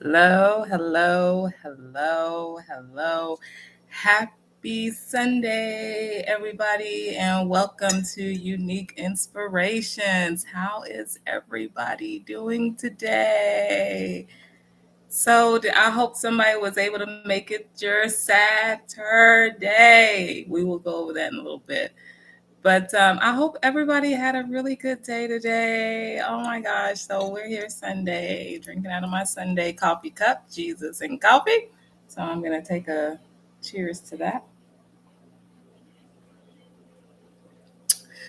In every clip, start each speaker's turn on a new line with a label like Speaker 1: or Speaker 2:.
Speaker 1: Hello, hello, hello, hello. Happy Sunday, everybody, and welcome to Unique Inspirations. How is everybody doing today? I hope somebody was able to make it your Saturday. We will go over that in a little bit. But I hope everybody had a really good day today. Oh my gosh. So we're here Sunday, drinking out of my Sunday coffee cup, Jesus and coffee. So I'm going to take a cheers to that.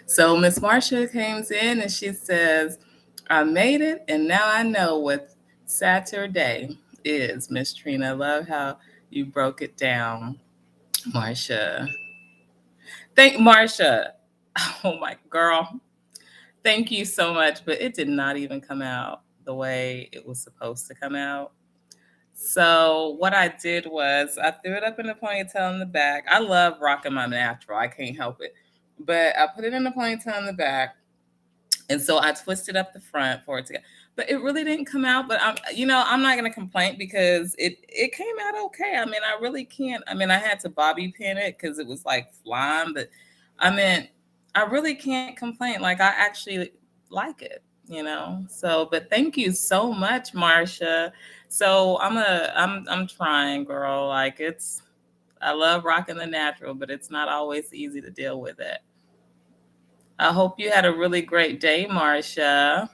Speaker 1: So Miss Marcia comes in and she says, I made it and now I know what Saturday is. Miss Trina, I love how you broke it down, Marcia. Thank Marcia. Oh my girl. Thank you so much, but it did not even come out the way it was supposed to come out. So what I did was I threw it up in a ponytail in the back. I love rocking my natural. I can't help it. But I put it in a ponytail in the back. And so I twisted up the front for it to go. But it really didn't come out. But I'm not gonna complain because it came out okay. I mean, I really can't. I mean, I had to bobby pin it because it was like flying, but I mean, I really can't complain. Like I actually like it. So, but thank you so much, Marcia. So I'm trying, girl. Like I love rocking the natural, but it's not always easy to deal with it. I hope you had a really great day, Marcia.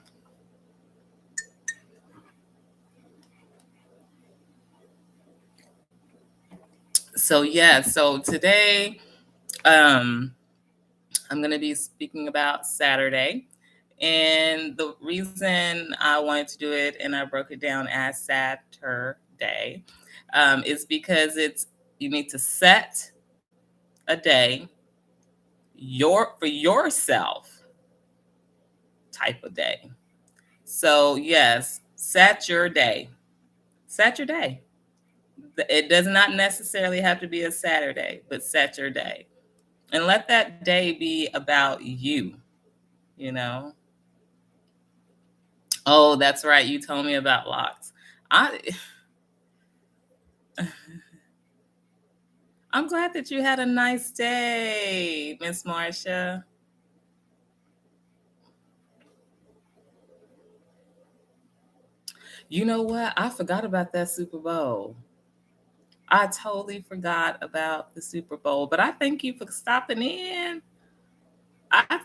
Speaker 1: So today um, I'm going to be speaking about Saturday. And the reason I wanted to do it and I broke it down as Saturday is because you need to set a day for yourself type of day. So yes, set your day. Set your day. It does not necessarily have to be a Saturday, but set your day. And let that day be about you. Oh, that's right. You told me about locks. I I'm glad that you had a nice day, Miss Marcia. You know what? I forgot about that Super Bowl. I totally forgot about the Super Bowl, but I thank you for stopping in. I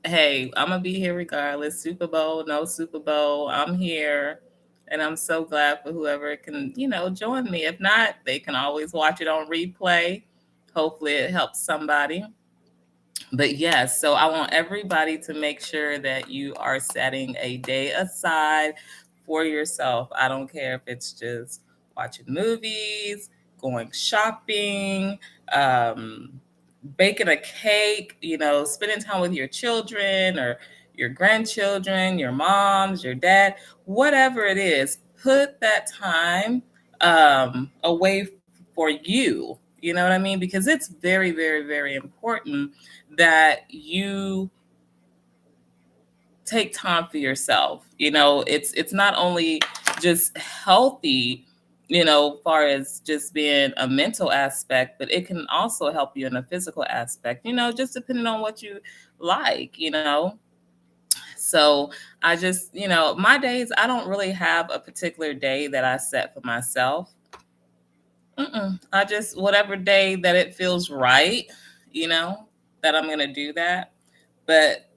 Speaker 1: Hey, I'm gonna be here regardless. Super Bowl, no Super Bowl, I'm here, and I'm so glad for whoever can join me. If not, they can always watch it on replay. Hopefully, it helps somebody. But yes, so I want everybody to make sure that you are setting a day aside for yourself. I don't care if it's just watching movies, going shopping, um, baking a cake, spending time with your children or your grandchildren, your moms, your dad, whatever it is, put that time away for you. You know what I mean? Because it's very, very, very important that you take time for yourself. It's not only just healthy, far as just being a mental aspect, but it can also help you in a physical aspect, just depending on what you like. So I just, my days, I don't really have a particular day that I set for myself. I just, whatever day that it feels right, you know, that I'm going to do that. But,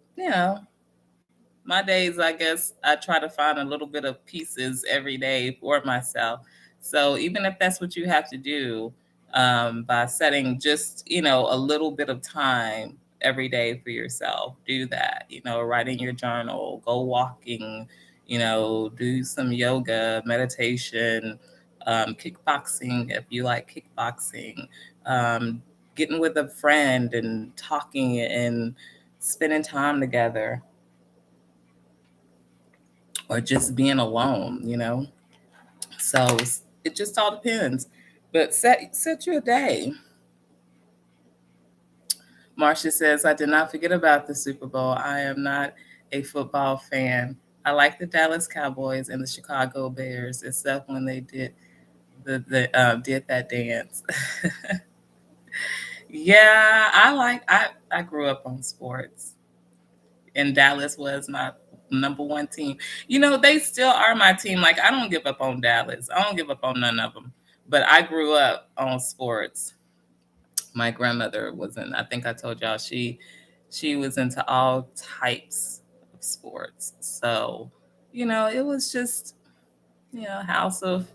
Speaker 1: my days, I guess I try to find a little bit of pieces every day for myself. So even if that's what you have to do, by setting just, a little bit of time every day for yourself, do that, write in your journal, go walking, do some yoga, meditation, kickboxing if you like kickboxing, um, getting with a friend and talking and spending time together or just being alone. So it just all depends. But set your day. Marcia says, I did not forget about the Super Bowl. I am not a football fan. I like the Dallas Cowboys and the Chicago Bears, except when they did that dance. Yeah, I grew up on sports, and Dallas was my number one team. You know, they still are my team. Like I don't give up on Dallas. I don't give up on none of them. But I grew up on sports. My grandmother was in. I think I told y'all she was into all types of sports. So, it was just house of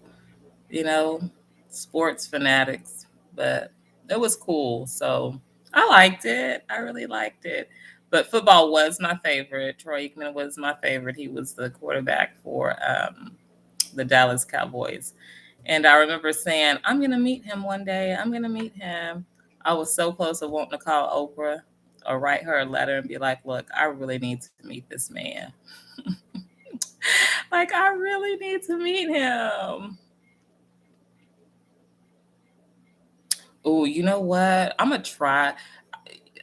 Speaker 1: you know, sports fanatics, but it was cool. So I liked it. I really liked it. But football was my favorite. Troy Aikman was my favorite. He was the quarterback for the Dallas Cowboys. And I remember saying, I'm going to meet him one day. I'm going to meet him. I was so close to wanting to call Oprah or write her a letter and be like, look, I really need to meet this man. Like, I really need to meet him. Oh, you know what? I'm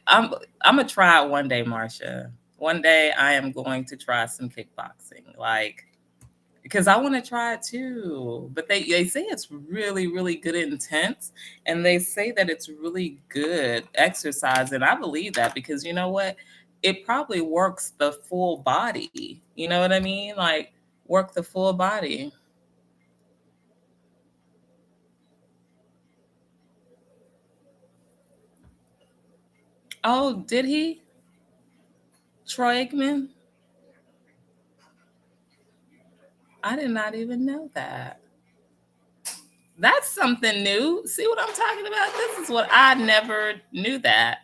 Speaker 1: I'm gonna try it one day, Marcia. One day I am going to try some kickboxing. Like because I want to try it too. But they say it's really, really good and intense. And they say that it's really good exercise. And I believe that because you know what? It probably works the full body. You know what I mean? Like work the full body. Oh, did he? Troy Aikman? I did not even know that. That's something new. See what I'm talking about? This is what I never knew that.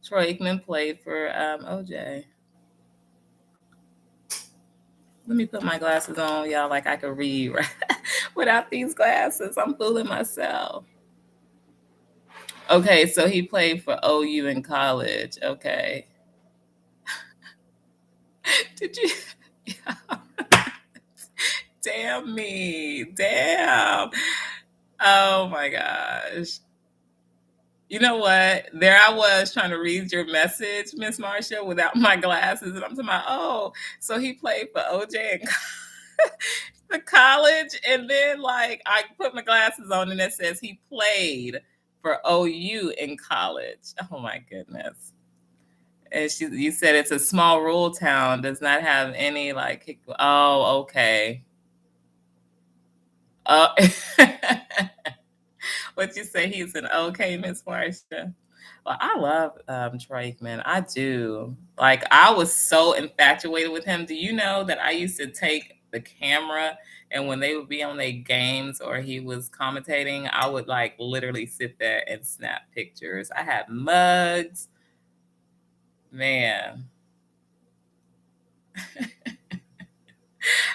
Speaker 1: Troy Aikman played for OJ. Let me put my glasses on, y'all, like I could read right? Without these glasses. I'm fooling myself. Okay, so he played for OU in college. Okay. Did you? Yeah. Damn me. Damn. Oh my gosh. You know what? There I was trying to read your message, Miss Marcia, without my glasses, and I'm talking about, oh, so he played for OJ in the college, and then like I put my glasses on, and it says he played for OU in college. Oh my goodness! And you said it's a small rural town, does not have any like. Oh, okay. Oh, what you say? He's an okay, Miss Marcia. Well, I love Troy Aikman. I do. Like, I was so infatuated with him. Do you know that I used to take the camera and when they would be on their games or he was commentating, I would like literally sit there and snap pictures. I had mugs. Man,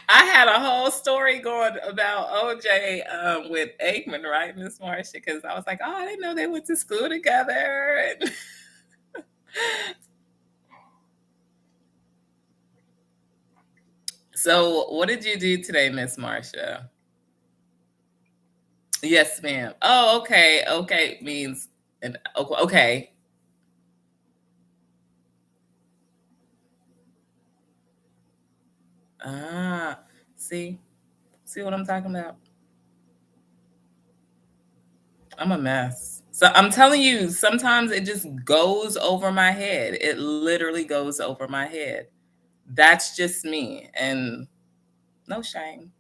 Speaker 1: I had a whole story going about OJ with Aikman, right, Miss Marcia? Because I was like, oh, I didn't know they went to school together. And so, what did you do today, Miss Marcia? Yes, ma'am. Oh, okay. Okay means and okay. Ah, see, see what I'm talking about? I'm a mess. So I'm telling you, sometimes it just goes over my head. It literally goes over my head. That's just me, and no shame.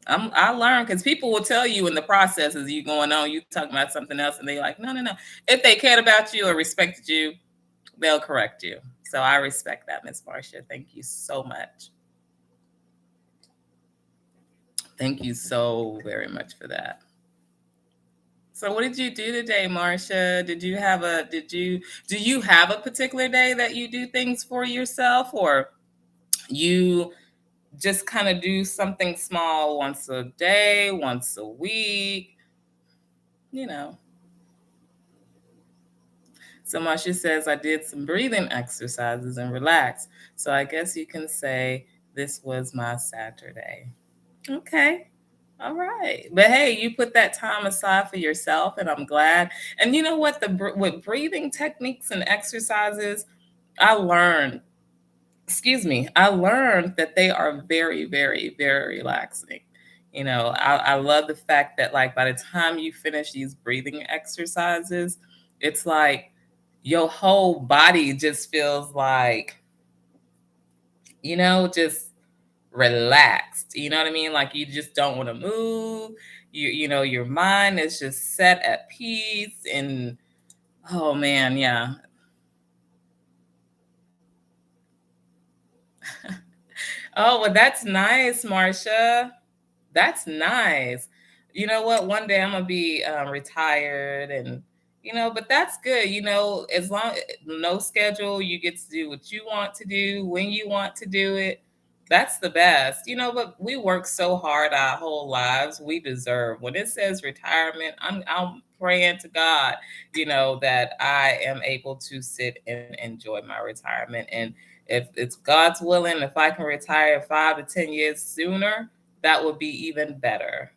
Speaker 1: I learn because people will tell you in the process as you going on, you talking about something else, and they like, no, no, no. If they cared about you or respected you, they'll correct you. So I respect that, Miss Marcia. Thank you so much. Thank you so very much for that. So what did you do today, Marcia? Do you have a particular day that you do things for yourself or you just kind of do something small once a day, once a week, you know? So Marcia says I did some breathing exercises and relaxed. So I guess you can say this was my Saturday. Okay. All right. But hey, you put that time aside for yourself, and I'm glad. And you know what? With breathing techniques and exercises, I learned excuse me, I learned that they are very, very, very relaxing. I love the fact that, like, by the time you finish these breathing exercises, it's like your whole body just feels like, just relaxed. You know what I mean? Like you just don't want to move. Your mind is just set at peace. And oh man, yeah. Oh, well, that's nice, Marcia. That's nice. You know what? One day I'm gonna be retired, and but that's good. As long no schedule, you get to do what you want to do when you want to do it. That's the best. But we work so hard our whole lives. We deserve when it says retirement. I'm praying to God, that I am able to sit and enjoy my retirement. And if it's God's willing, if I can retire 5 to 10 years sooner, that would be even better.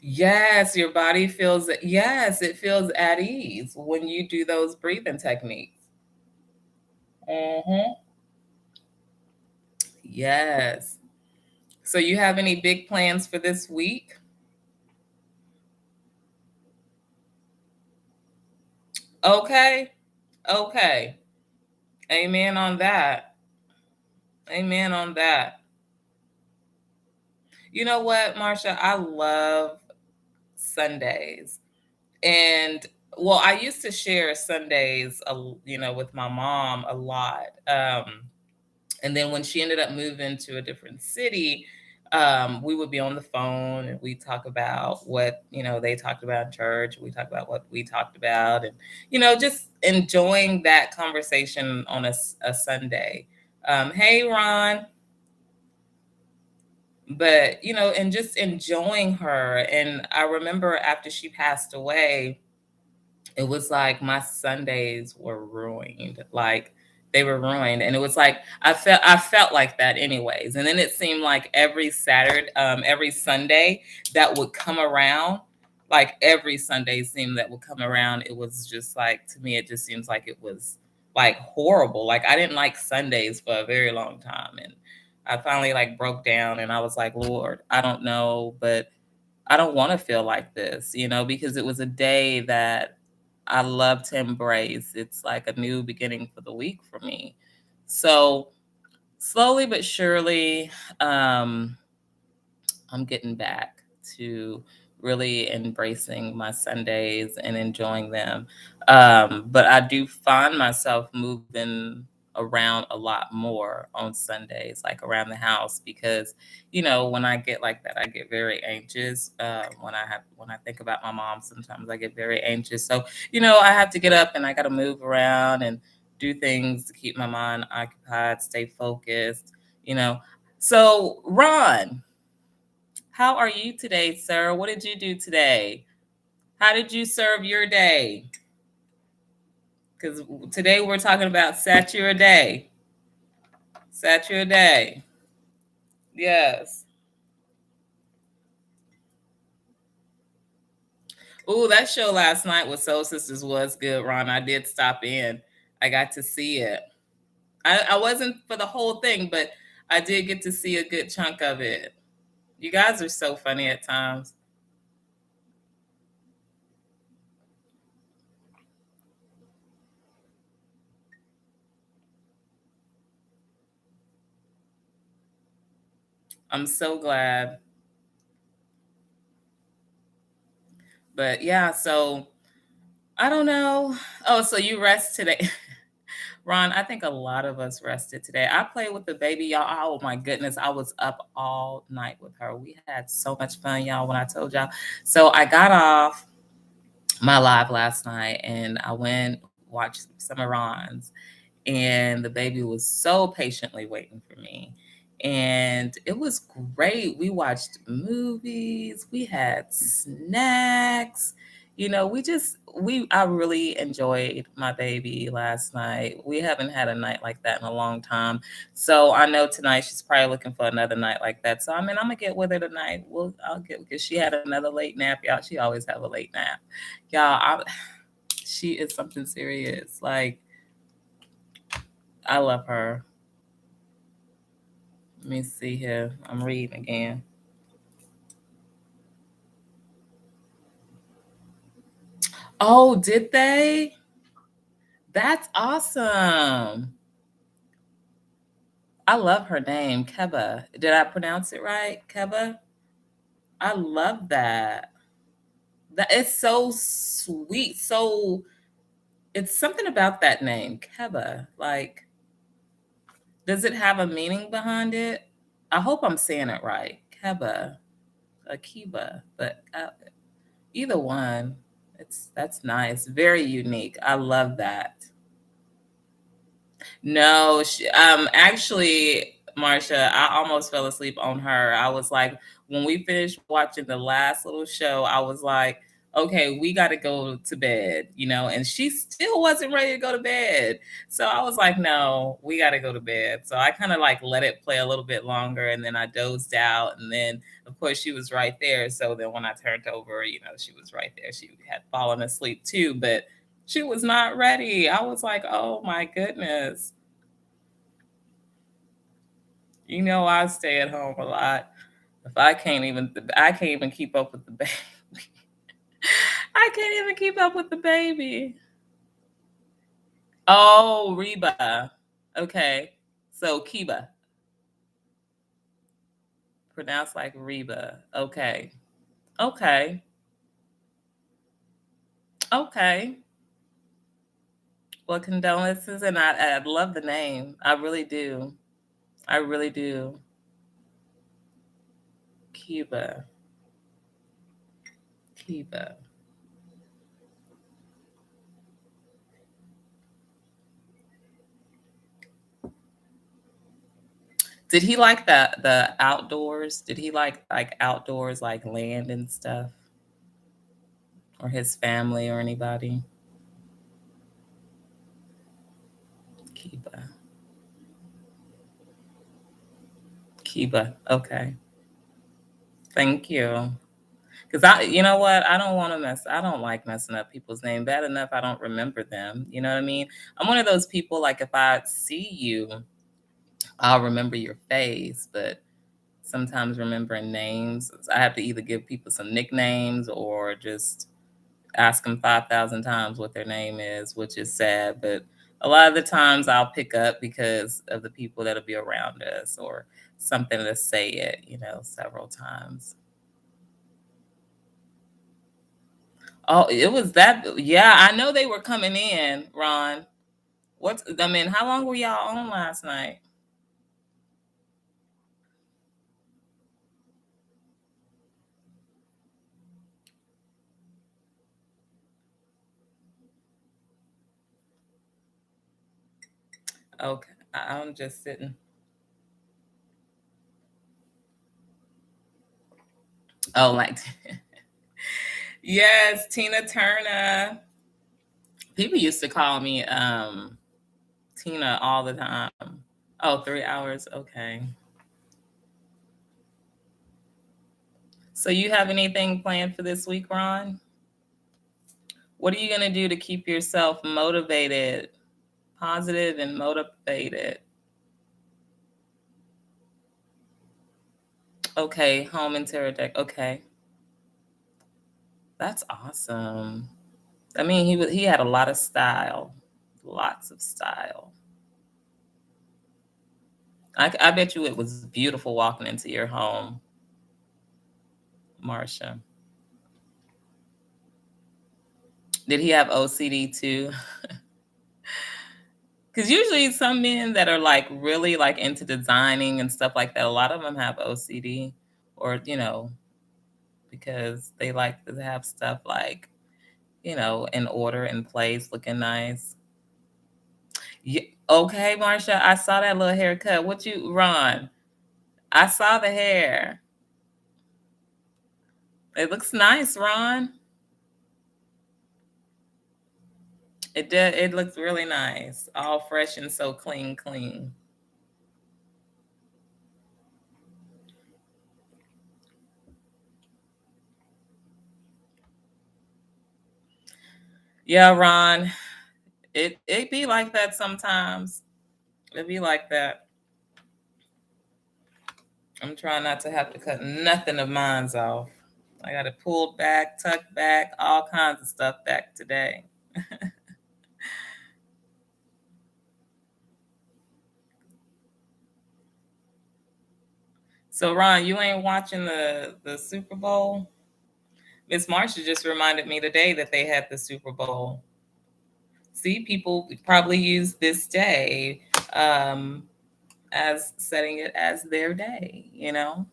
Speaker 1: Yes, your body feels, yes, it feels at ease when you do those breathing techniques. Hmm. Yes. So you have any big plans for this week? Okay. Okay. Amen on that. Amen on that. You know what, Marsha? I love Sundays. And well, I used to share Sundays, with my mom a lot. And then when she ended up moving to a different city, we would be on the phone and we talk about what they talked about in church. We talk about what we talked about, and just enjoying that conversation on a Sunday. Hey, Ron. But and just enjoying her. And I remember after she passed away, it was like my Sundays were ruined. Like they were ruined. And it was like I felt like that anyways. And then it seemed like every Saturday, every Sunday that would come around, like every Sunday seemed that would come around, it was just like, to me, it just seems like it was like horrible. Like I didn't like Sundays for a very long time. And I finally like broke down and I was like, Lord, I don't know, but I don't want to feel like this, because it was a day that I love to embrace. It's like a new beginning for the week for me. So slowly but surely, um, I'm getting back to really embracing my Sundays and enjoying them. But I do find myself moving around a lot more on Sundays, like around the house, because when I get like that, I get very anxious. When I think about my mom, sometimes I get very anxious. So I have to get up and I got to move around and do things to keep my mind occupied, stay focused. You know. So Ron, how are you today, sir? What did you do today? How did you serve your day? Because today we're talking about Saturday. Saturday. Yes. Ooh, that show last night with Soul Sisters was good, Ron. I did stop in. I got to see it. I wasn't for the whole thing, but I did get to see a good chunk of it. You guys are so funny at times. I'm so glad. But yeah, so I don't know. Oh, so you rest today. Ron, I think a lot of us rested today. I played with the baby, y'all. Oh my goodness, I was up all night with her. We had so much fun, y'all, when I told y'all. So I got off my live last night and I went watched some of Ron's, and the baby was so patiently waiting for me. And it was great. We watched movies, we had snacks. I really enjoyed my baby last night. We haven't had a night like that in a long time. So I know tonight she's probably looking for another night like that. So I mean, I'm gonna get with her tonight. I'll get, because she had another late nap, y'all. She always have a late nap, y'all. She is something serious. Like I love her. Let me see here. I'm reading again. Oh, did they? That's awesome. I love her name, Keba. Did I pronounce it right? Keba? I love that. That is so sweet. So it's something about that name, Keba. Like, does it have a meaning behind it? I hope I'm saying it right. Keba, Akiba, but either one. That's nice. Very unique. I love that. No, actually, Marsha, I almost fell asleep on her. I was like, when we finished watching the last little show, I was like, okay, we got to go to bed, and she still wasn't ready to go to bed. So I was like, no, we got to go to bed. So I kind of like let it play a little bit longer and then I dozed out. And then, of course, she was right there. So then when I turned over, she was right there. She had fallen asleep too, but she was not ready. I was like, oh my goodness. I stay at home a lot. If I can't even keep up with the baby. I can't even keep up with the baby. Oh, Reba. Okay. So Kiba, pronounced like Reba. Okay. Okay. Okay. Well, condolences, and I love the name. I really do. I really do. Cuba. Cuba. Did he like the outdoors? Did he like outdoors, like land and stuff, or his family or anybody? Kiba, Kiba. Okay, thank you. Because you know what? I don't want to mess. I don't like messing up people's name. Bad enough I don't remember them. You know what I mean? I'm one of those people. Like if I see you, I'll remember your face, but sometimes remembering names, I have to either give people some nicknames or just ask them 5,000 times what their name is, which is sad. But a lot of the times I'll pick up because of the people that'll be around us or something to say it, several times. Oh, it was that. Yeah, I know they were coming in, Ron. How long were y'all on last night? Okay, I'm just sitting. Oh, like, yes, Tina Turner. People used to call me Tina all the time. Oh, 3 hours. Okay. So you have anything planned for this week, Ron? What are you going to do to keep yourself motivated, positive and motivated? Okay, home interior deck. Okay. That's awesome. I mean, he had a lot of style. Lots of style. I bet you it was beautiful walking into your home, Marsha. Did he have OCD too? Because usually some men that are like really like into designing and stuff like that, a lot of them have OCD, or because they like to have stuff like in order and place, looking nice. Yeah, okay, Marsha, I saw that little haircut. What you, Ron? I saw the hair. It looks nice, Ron. It did. It looks really nice, all fresh and so clean, clean. Yeah, Ron. It be like that sometimes. It be like that. I'm trying not to have to cut nothing of mine's off. I got it pulled back, tucked back, all kinds of stuff back today. So Ron, you ain't watching the Super Bowl? Miss Marsha just reminded me today that they had the Super Bowl. See, people probably use this day um, as setting it as their day, you know?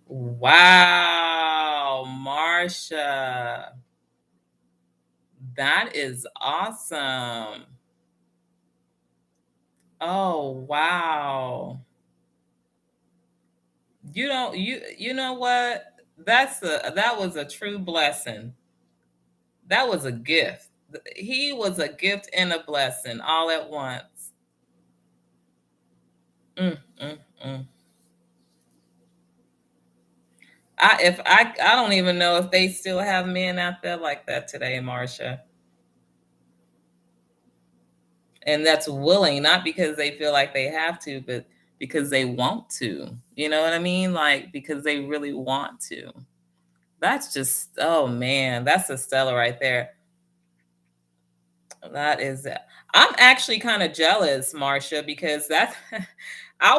Speaker 1: Wow, Marsha. That is awesome. Oh, wow. You know what? That was a true blessing. That was a gift. He was a gift and a blessing all at once. Mm, mm, mm. I don't even know if they still have men out there like that today, Marcia. And that's willing, not because they feel like they have to, but because they want to. You know what I mean? Like because they really want to. That's just oh man, that's a Stella right there. That is I'm actually kind of jealous, Marcia, because that's I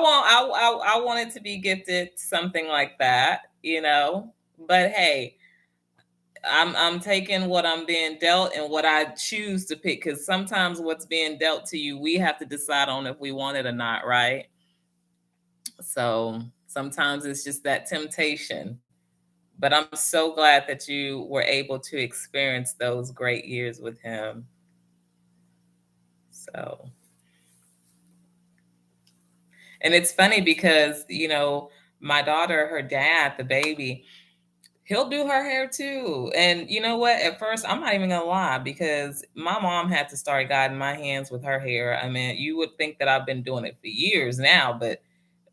Speaker 1: wanted to be gifted something like that, you know. But hey, I'm taking what I'm being dealt and what I choose to pick because sometimes what's being dealt to you, we have to decide on if we want it or not, right? So sometimes it's just that temptation. But I'm so glad that you were able to experience those great years with him. So, and it's funny because, you know, my daughter, her dad, the baby, he'll do her hair too. And you know what? At first, I'm not even gonna lie because my mom had to start guiding my hands with her hair. I mean, you would think that I've been doing it for years now, but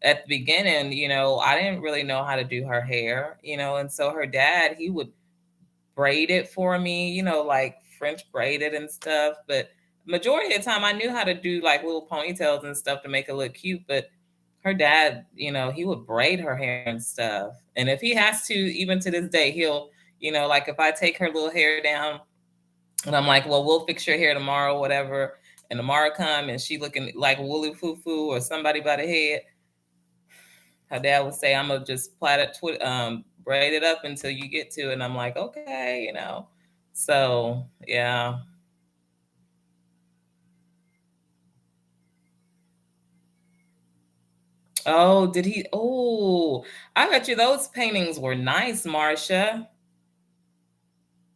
Speaker 1: at the beginning, you know, I didn't really know how to do her hair, you know, and so her dad, he would braid it for me, you know, like French braided and stuff. But majority of the time, I knew how to do like little ponytails and stuff to make it look cute. But her dad, you know, he would braid her hair and stuff. And if he has to, even to this day, he'll, you know, like if I take her little hair down and I'm like, well, we'll fix your hair tomorrow, whatever. And tomorrow come and she looking like woolly foo foo or somebody by the head, her dad would say, I'm gonna just braid it up until you get to it. And I'm like, okay, you know. So yeah. Oh, did he? Oh, I bet you those paintings were nice, Marcia.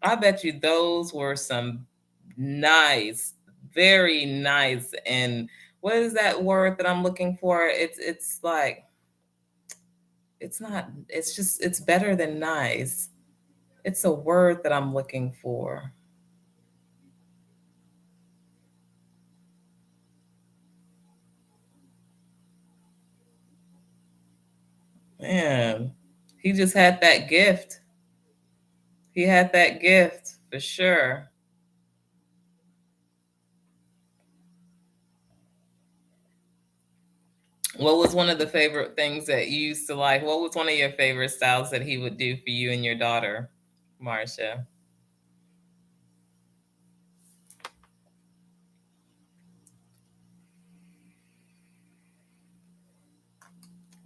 Speaker 1: I bet you those were some nice, very nice. And what is that word that I'm looking for? It's like it's not. It's just it's better than nice. It's a word that I'm looking for. Man, he just had that gift. He had that gift for sure. What was one of the favorite things that you used to like? What was one of your favorite styles that he would do for you and your daughter, Marcia?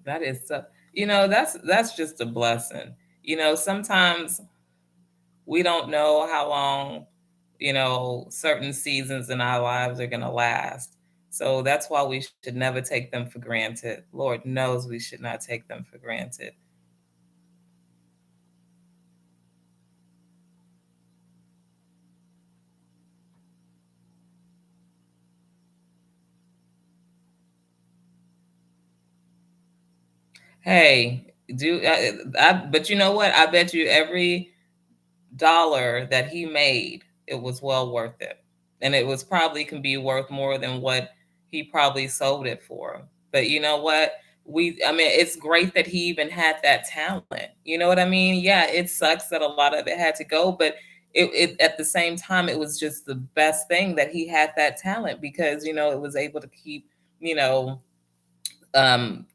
Speaker 1: That is so, you know, that's just a blessing. You know, sometimes we don't know how long, you know, certain seasons in our lives are going to last. So that's why we should never take them for granted. Lord knows we should not take them for granted. Hey, but you know what? I bet you every dollar that he made, it was well worth it. And it was probably can be worth more than what he probably sold it for. But you know what? I mean, it's great that he even had that talent. You know what I mean? Yeah, it sucks that a lot of it had to go, but at the same time, it was just the best thing that he had that talent because, it was able to keep, you know, um,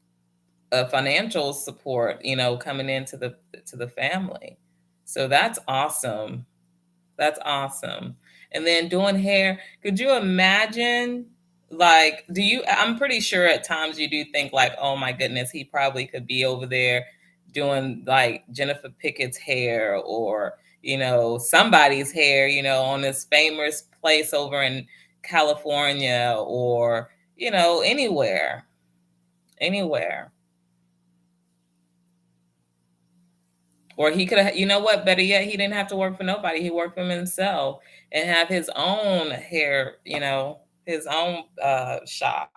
Speaker 1: a financial support, coming into the family. So that's awesome. That's awesome. And then doing hair, could you imagine? Like, I'm pretty sure at times you do think, like, oh my goodness, he probably could be over there doing like Jennifer Pickett's hair or, somebody's hair, on this famous place over in California or, anywhere, anywhere. Or he could have, what? Better yet, he didn't have to work for nobody. He worked for himself and have his own hair, his own shop.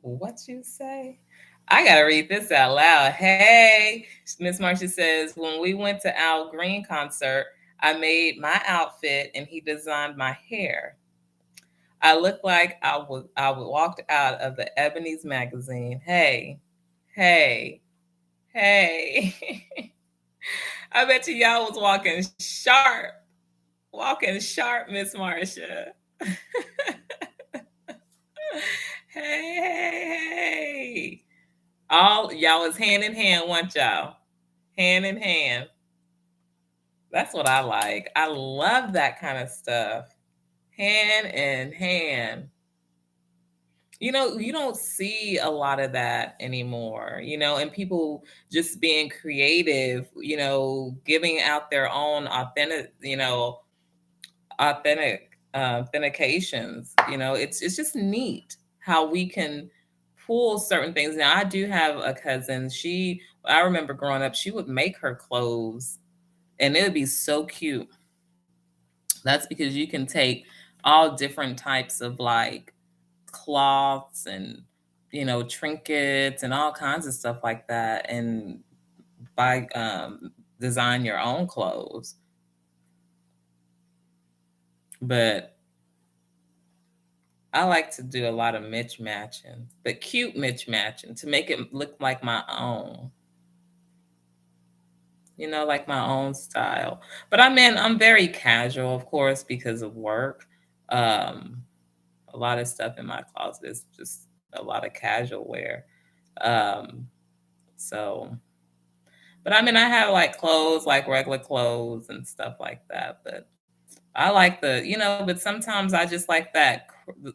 Speaker 1: What you say? I gotta read this out loud. Hey, Miss Marcia says, when we went to Al Green concert, I made my outfit and he designed my hair. I looked like I walked out of the Ebony's magazine. Hey, hey, hey. I bet you y'all was walking sharp, Miss Marcia. Hey, hey, hey. All y'all was hand in hand, weren't y'all? Hand in hand. That's what I like. I love that kind of stuff. Hand in hand. You don't see a lot of that anymore, and people just being creative, giving out their own authentic authentications. It's just neat how we can pull certain things. Now, I do have a cousin. I remember growing up, she would make her clothes, and it would be so cute. That's because you can take all different types of like cloths and trinkets and all kinds of stuff like that, and buy design your own clothes. But I like to do a lot of mismatching, but cute mismatching to make it look like my own, like my own style. But I'm very casual, of course, because of work. Um, a lot of stuff in my closet is just a lot of casual wear. Um, so, but I have like clothes, like regular clothes and stuff like that. But I like but sometimes I just like that.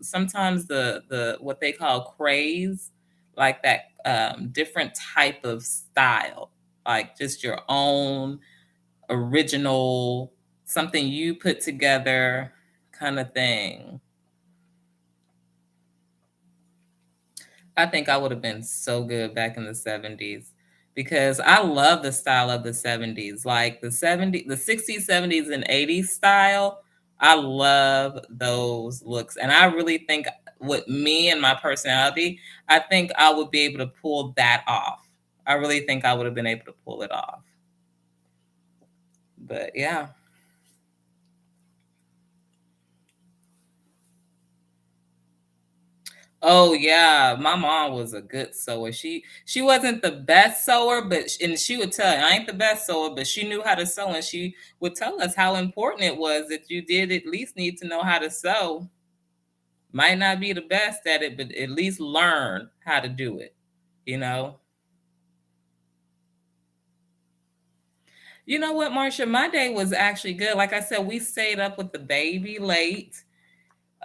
Speaker 1: Sometimes the what they call craze, like that different type of style, like just your own original, something you put together kind of thing. I think I would have been so good back in the 70s because I love the style of the 70s, like the 60s, 70s, and 80s style. I love those looks. And I really think with me and my personality, I think I would be able to pull that off. I really think I would have been able to pull it off. But yeah. Oh yeah, my mom was a good sewer. She wasn't the best sewer, and she would tell you, I ain't the best sewer, but she knew how to sew, and she would tell us how important it was that you did at least need to know how to sew. Might not be the best at it, but at least learn how to do it. You know. You know what, Marcia? My day was actually good. Like I said, we stayed up with the baby late.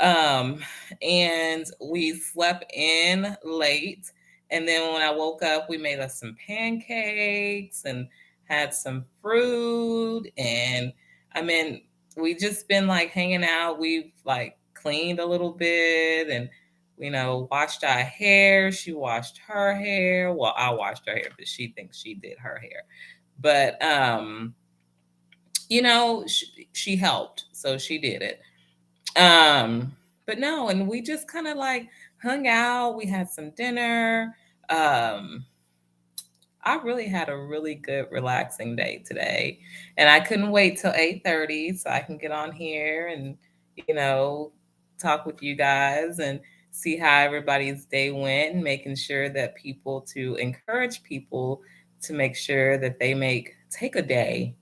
Speaker 1: Um, and we slept in late. And then when I woke up, we made us some pancakes and had some fruit. And I mean, we just been like hanging out. We've like cleaned a little bit and, washed our hair. She washed her hair. Well, I washed her hair, but she thinks she did her hair. But, she helped. So she did it. But no, and we just kind of like hung out. We had some dinner. Um, I really had a really good, relaxing day today, and I couldn't wait till 8:30 so I can get on here and, talk with you guys and see how everybody's day went, and making sure that people to encourage people to make sure that they take a day,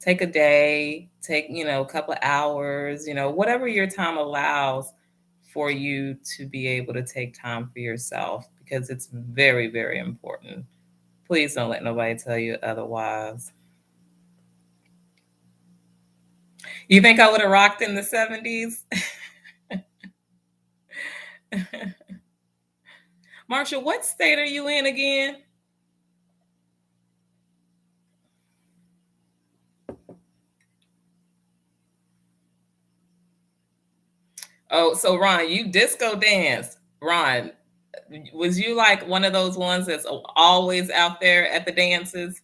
Speaker 1: take a day, take, a couple of hours, whatever your time allows for you to be able to take time for yourself because it's very, very important. Please don't let nobody tell you otherwise. You think I would have rocked in the 70s? Marshall, what state are you in again? Oh, so Ron, you disco danced. Ron, was you like one of those ones that's always out there at the dances?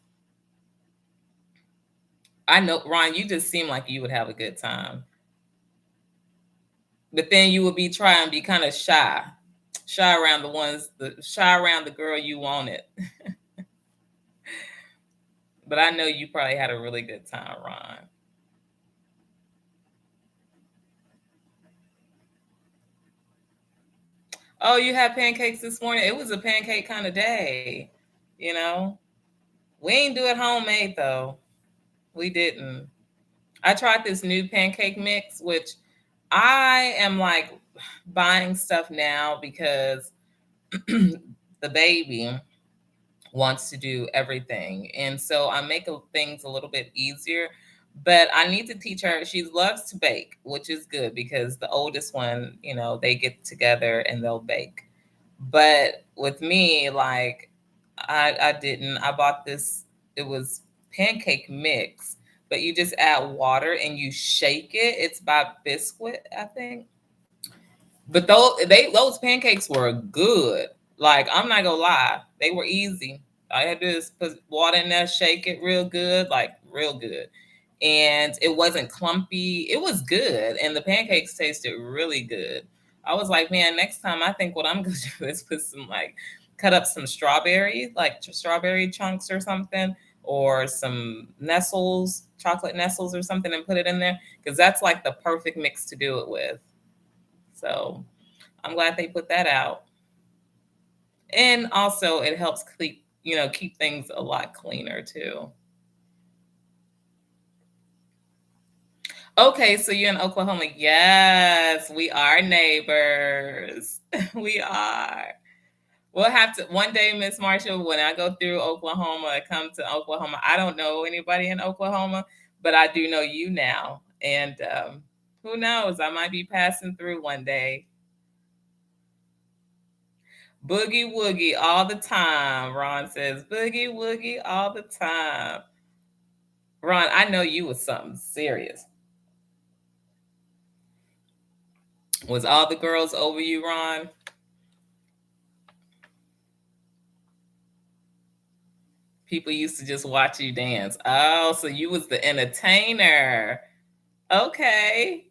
Speaker 1: I know, Ron, you just seem like you would have a good time. But then you would be trying to be kind of shy around shy around the girl you wanted. But I know you probably had a really good time, Ron. Oh, you had pancakes this morning? It was a pancake kind of day, you know? We ain't do it homemade though. We didn't. I tried this new pancake mix, which I am like buying stuff now because the baby wants to do everything. And so I make things a little bit easier. But I need to teach her. She loves to bake, which is good because the oldest one, they get together and they'll bake. But with me, like I didn't. I bought this. It was pancake mix, but you just add water and you shake it. It's by Biscuit, I think. But those pancakes were good. Like I'm not gonna lie, they were easy. All I had to do is put water in there, shake it real good, like real good. And it wasn't clumpy. It was good, and the pancakes tasted really good. I was like, man, next time I think what I'm gonna do is put some like cut up some strawberry, like strawberry chunks or something, or some nestles, chocolate nestles or something, and put it in there because that's like the perfect mix to do it with. So I'm glad they put that out. And also it helps keep things a lot cleaner too. Okay, so you're in Oklahoma. Yes, we are neighbors. We are. We'll have to one day, Miss Marshall, when I go through Oklahoma, come to Oklahoma. I don't know anybody in Oklahoma, but I do know you now. And who knows? I might be passing through one day. Boogie woogie all the time. Ron says, boogie woogie all the time. Ron, I know you was something serious. Was all the girls over you, Ron? People used to just watch you dance. Oh, so you was the entertainer. Okay.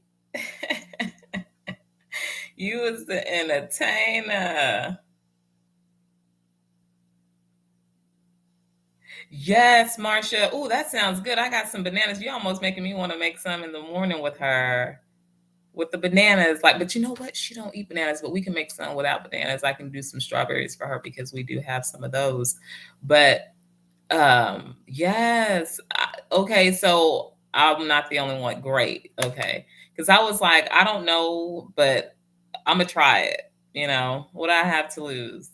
Speaker 1: You was the entertainer. Yes, Marcia. Oh, that sounds good. I got some bananas. You almost making me want to make some in the morning with her. With the bananas, like, but you know what? She don't eat bananas, but we can make some without bananas. I can do some strawberries for her because we do have some of those. But yes. Okay, so I'm not the only one. Great. Okay. Because I was like, I don't know, but I'm gonna try it. What I have to lose.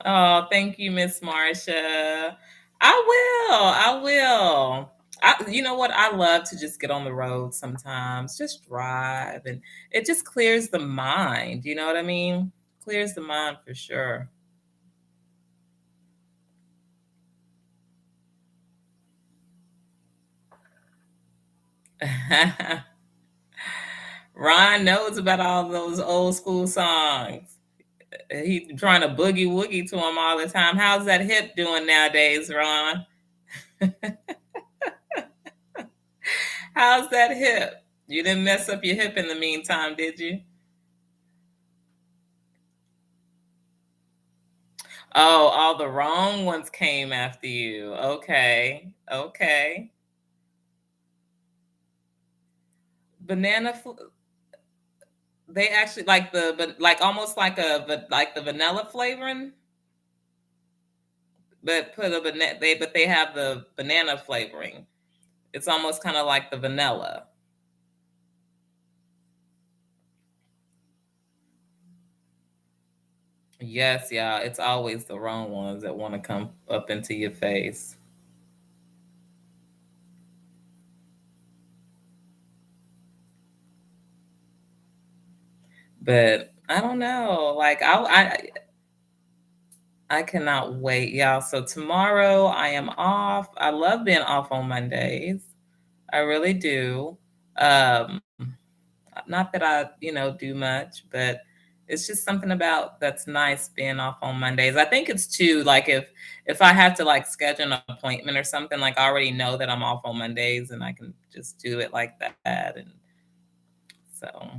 Speaker 1: Oh, thank you, Miss Marcia. I will. You know what? I love to just get on the road sometimes, just drive, and it just clears the mind. You know what I mean? Clears the mind for sure. Ron knows about all those old school songs. He's trying to boogie woogie to him all the time. How's that hip doing nowadays, Ron? How's that hip? You didn't mess up your hip in the meantime, did you? Oh, all the wrong ones came after you. Okay. Okay. Banana they actually like but like almost like but like the vanilla flavoring, but put a banana they have the banana flavoring. It's almost kind of like the vanilla. Yes, yeah, it's always the wrong ones that want to come up into your face. But I don't know. Like I cannot wait, y'all. So tomorrow I am off. I love being off on Mondays. I really do. Um, Not that I, do much, but it's just something about that's nice being off on Mondays. I think it's too like if I have to like schedule an appointment or something, like I already know that I'm off on Mondays and I can just do it like that. And so,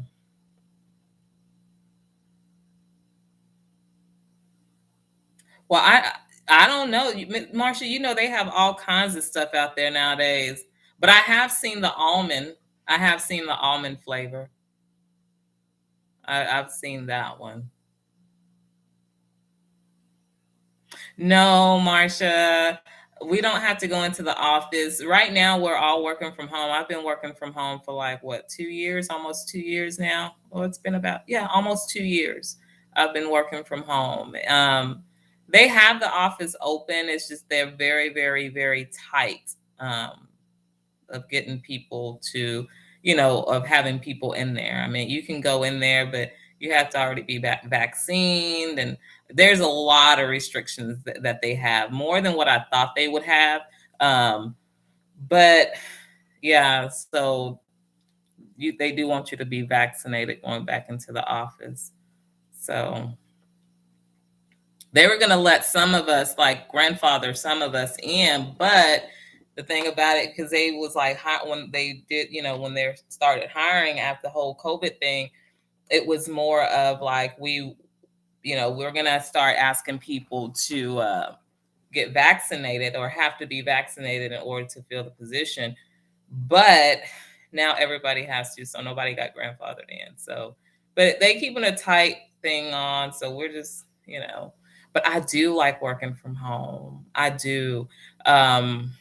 Speaker 1: well, I don't know, Marsha. They have all kinds of stuff out there nowadays. But I have seen the almond. I have seen the almond flavor. I've seen that one. No, Marcia, we don't have to go into the office. Right now, we're all working from home. I've been working from home for like what, 2 years, almost 2 years now. Well, it's been about, yeah, almost 2 years. I've been working from home. They have the office open. It's just they're very, very, very tight. Of getting people to, of having people in there. I mean, you can go in there, but you have to already be vaccinated, and there's a lot of restrictions that they have, more than what I thought they would have. Um, but yeah, so they do want you to be vaccinated going back into the office. So they were going to let some of us, like grandfather some of us in, but the thing about it, because they was like when they did, when they started hiring after the whole COVID thing, it was more of like we're going to start asking people to get vaccinated or have to be vaccinated in order to fill the position. But now everybody has to, so nobody got grandfathered in. So, but they keeping a tight thing on, so we're just, but I do like working from home. I do. Um,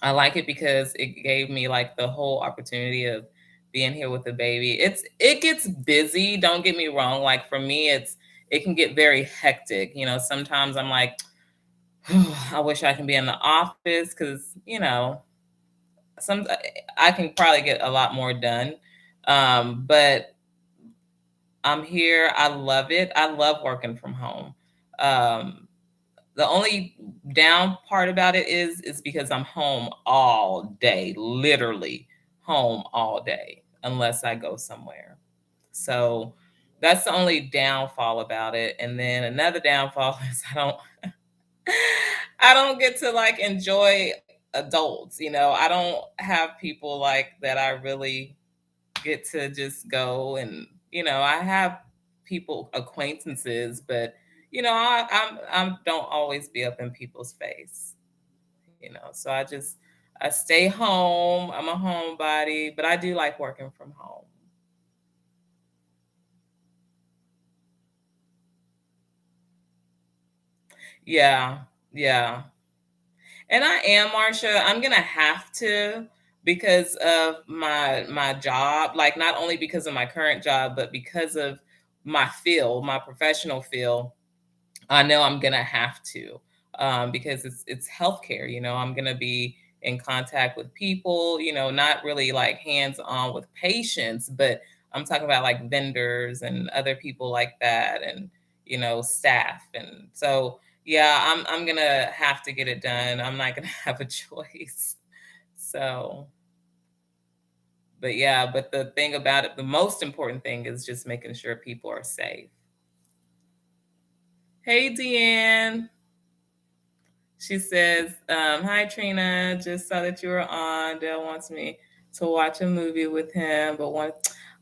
Speaker 1: I like it because it gave me like the whole opportunity of being here with the baby. It gets busy, don't get me wrong. Like for me, it can get very hectic. Sometimes I'm like, I wish I can be in the office because, some I can probably get a lot more done. But I'm here. I love it. I love working from home. Um, the only down part about it is because I'm home all day, literally home all day, unless I go somewhere. So that's the only downfall about it. And then another downfall is I don't get to like enjoy adults. I don't have people like that I really get to just go and I have people acquaintances, but I don't always be up in people's face. So I stay home. I'm a homebody, but I do like working from home. Yeah, yeah. And I am, Marsha. I'm gonna have to because of my job. Like not only because of my current job, but because of my field, my professional field. I know I'm gonna have to because it's healthcare. I'm gonna be in contact with people. Not really like hands on with patients, but I'm talking about like vendors and other people like that, and staff. And so yeah, I'm gonna have to get it done. I'm not gonna have a choice. So, but yeah, but the thing about it, the most important thing is just making sure people are safe. Hey, Deanne. She says, "Hi Trina, just saw that you were on. Dale wants me to watch a movie with him, but one."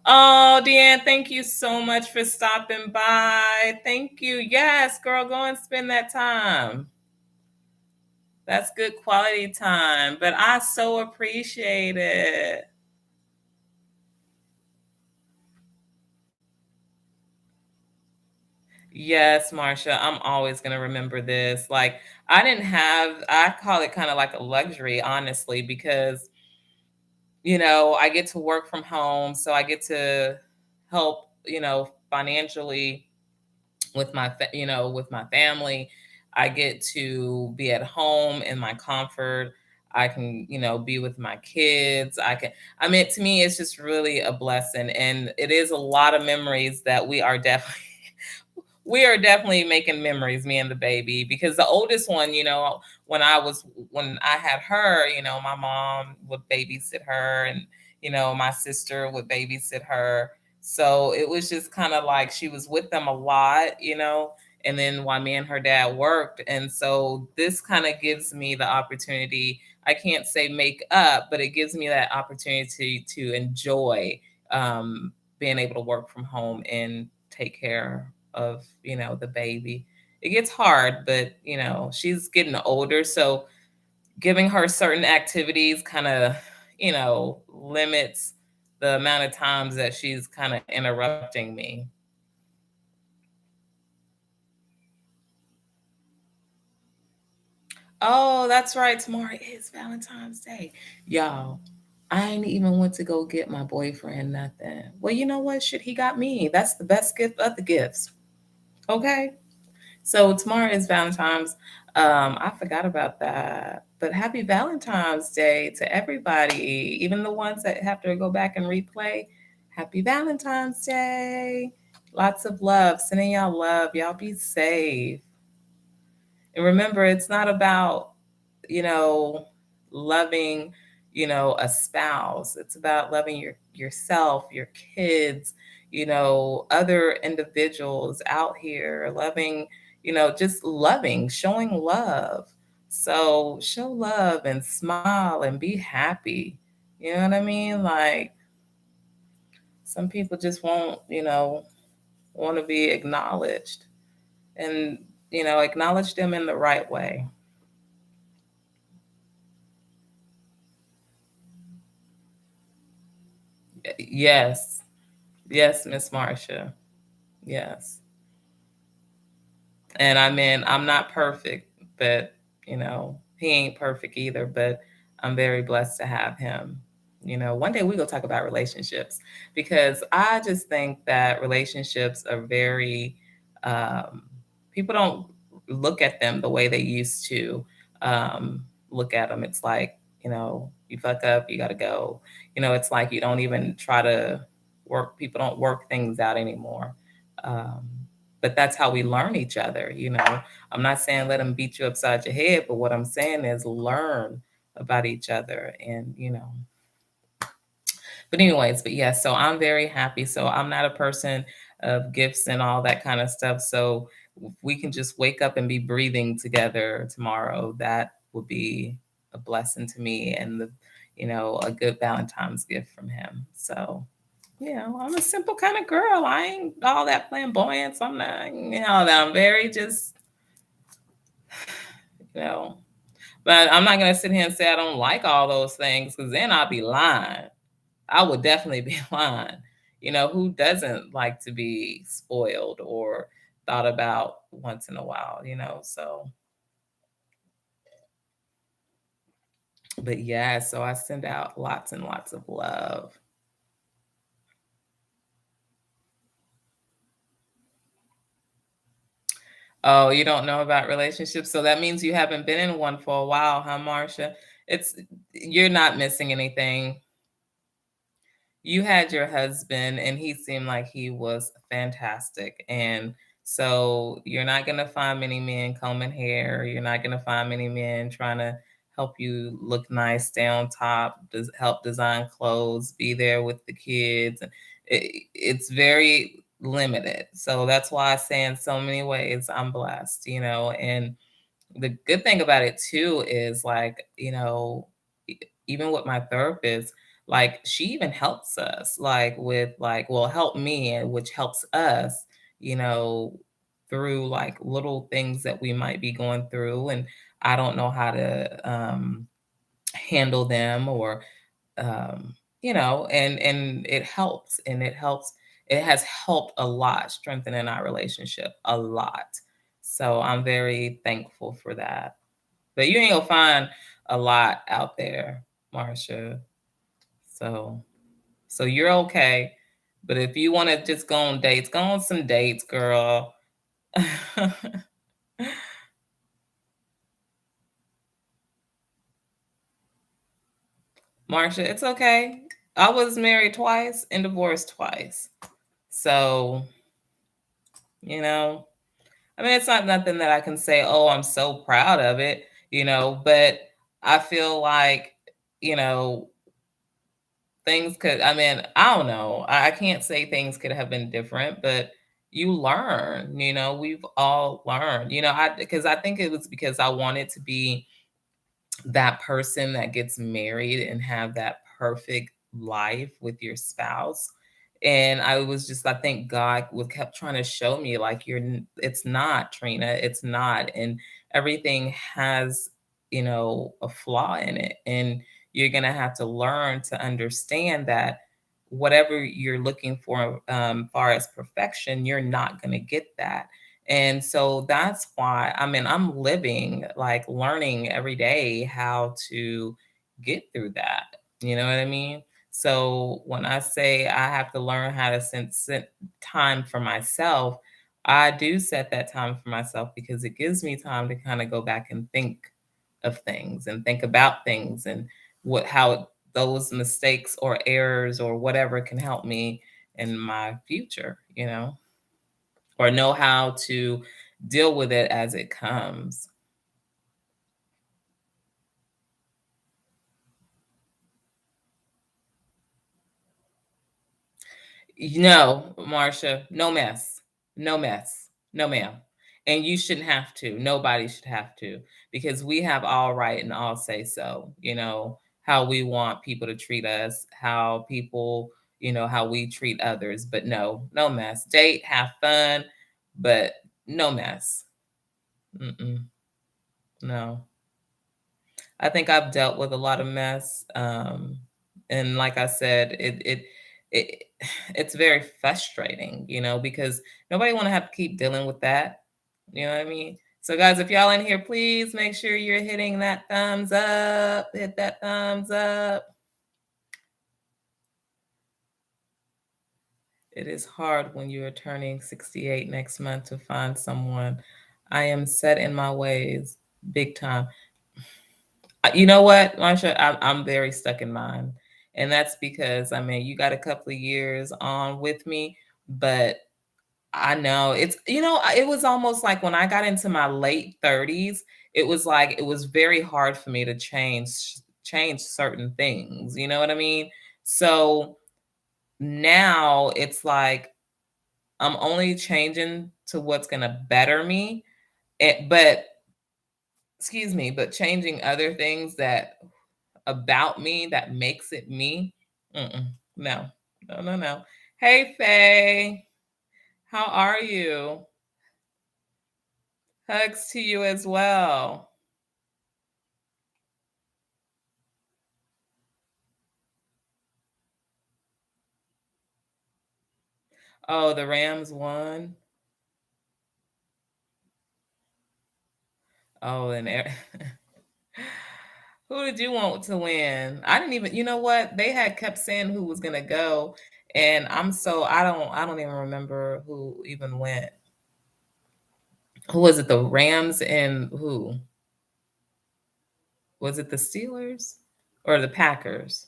Speaker 1: Oh, Deanne, thank you so much for stopping by. Thank you. Yes, girl, go and spend that time. That's good quality time. But I so appreciate it. Yes, Marsha, I'm always going to remember this. Like, I call it kind of like a luxury, honestly, because, I get to work from home. So I get to help, financially with with my family. I get to be at home in my comfort. I can, be with my kids. I mean, to me, it's just really a blessing. And it is a lot of memories that we are definitely making memories, me and the baby, because the oldest one, when I had her, my mom would babysit her, and my sister would babysit her. So it was just kind of like she was with them a lot, and then while me and her dad worked. And so this kind of gives me the opportunity, I can't say make up, but it gives me that opportunity to enjoy being able to work from home and take care of, the baby. It gets hard, but she's getting older, so giving her certain activities kind of, limits the amount of times that she's kind of interrupting me. Oh, that's right. Tomorrow is Valentine's Day. Y'all, I ain't even went to go get my boyfriend nothing. Well, you know what? Shit, he got me. That's the best gift of the gifts. Okay. So tomorrow is Valentine's. I forgot about that. But happy Valentine's Day to everybody, even the ones that have to go back and replay. Happy Valentine's Day. Lots of love. Sending y'all love. Y'all be safe. And remember, it's not about, you know, loving, a spouse. It's about loving yourself, your kids, other individuals out here, loving, just loving, showing love. So show love and smile and be happy. You know what I mean? Like some people just won't, want to be acknowledged, and, acknowledge them in the right way. Yes. Yes, Miss Marcia. Yes. And I mean, I'm not perfect, but he ain't perfect either, but I'm very blessed to have him. One day we go talk about relationships, because I just think that relationships are very people don't look at them the way they used to look at them. It's like, you fuck up, you got to go. It's like you don't even try to people don't work things out anymore. Um, but that's how we learn each other. I'm not saying let them beat you upside your head, but what I'm saying is learn about each other. And but anyways, but yes, so I'm very happy. So I'm not a person of gifts and all that kind of stuff. So if we can just wake up and be breathing together tomorrow, that would be a blessing to me, and a good Valentine's gift from him. So I'm a simple kind of girl. I ain't all that flamboyant. So I'm not, that I'm very just, you know, but I'm not gonna sit here and say I don't like all those things, because then I'll be lying. I would definitely be lying. Who doesn't like to be spoiled or thought about once in a while? So, but yeah, so I send out lots and lots of love. Oh, you don't know about relationships? So that means you haven't been in one for a while, huh, Marcia? You're not missing anything. You had your husband, and he seemed like he was fantastic. And so you're not going to find many men combing hair. You're not going to find many men trying to help you look nice, stay on top, help design clothes, be there with the kids. It's very limited. So that's why I say in so many ways I'm blessed. And the good thing about it too is, like, even with my therapist, like she even helps us like with like well help me and which helps us, you know, through like little things that we might be going through and I don't know how to handle them or you know, and it helps and it helps. It has helped a lot strengthening our relationship a lot. So I'm very thankful for that. But you ain't gonna find a lot out there, Marsha. So so you're okay. But if you want to just go on dates, go on some dates, girl. Marsha, it's okay. I was married twice and divorced twice. So, you know, I mean, it's not nothing that I can say, oh, I'm so proud of it, you know, but I feel like, you know, things could, I mean, I don't know. I can't say things could have been different, but you learn, you know, we've all learned, you know, because I think it was because I wanted to be that person that gets married and have that perfect life with your spouse. And I was just, I think God was kept trying to show me like it's not Trina, it's not. And everything has, you know, a flaw in it. And you're going to have to learn to understand that whatever you're looking for, far as perfection, you're not going to get that. And so that's why, I mean, I'm living, like learning every day how to get through that. You know what I mean? So when I say I have to learn how to set time for myself, I do set that time for myself because it gives me time to kind of go back and think of things and think about things and how those mistakes or errors or whatever can help me in my future, you know, or know how to deal with it as it comes. No, Marcia, no mess. No mess. No ma'am. And you shouldn't have to. Nobody should have to because we have all right and all say so, you know, how we want people to treat us, how people, you know, how we treat others, but no, no mess. Date, have fun, but no mess. Mm-mm, no. I think I've dealt with a lot of mess, and like I said, it it's very frustrating, you know, because nobody want to have to keep dealing with that. You know what I mean? So, guys, if y'all in here, please make sure you're hitting that thumbs up. Hit that thumbs up. It is hard when you are turning 68 next month to find someone. I am set in my ways, big time. You know what, Marsha? I'm very stuck in mine. And that's because, I mean, you got a couple of years on with me, but I know it's, you know, it was almost like when I got into my late 30s, it was like it was very hard for me to change certain things. You know what I mean? So now it's like I'm only changing to what's going to better me. But excuse me, but changing other things that about me that makes it me. Mm-mm. No, no, no, no. Hey, Faye, how are you? Hugs to you as well. Oh, the Rams won. Oh, and who did you want to win? I didn't even. You know what? They had kept saying who was gonna go, and I don't even remember who even went. Who was it? The Rams and who was it? The Steelers or the Packers?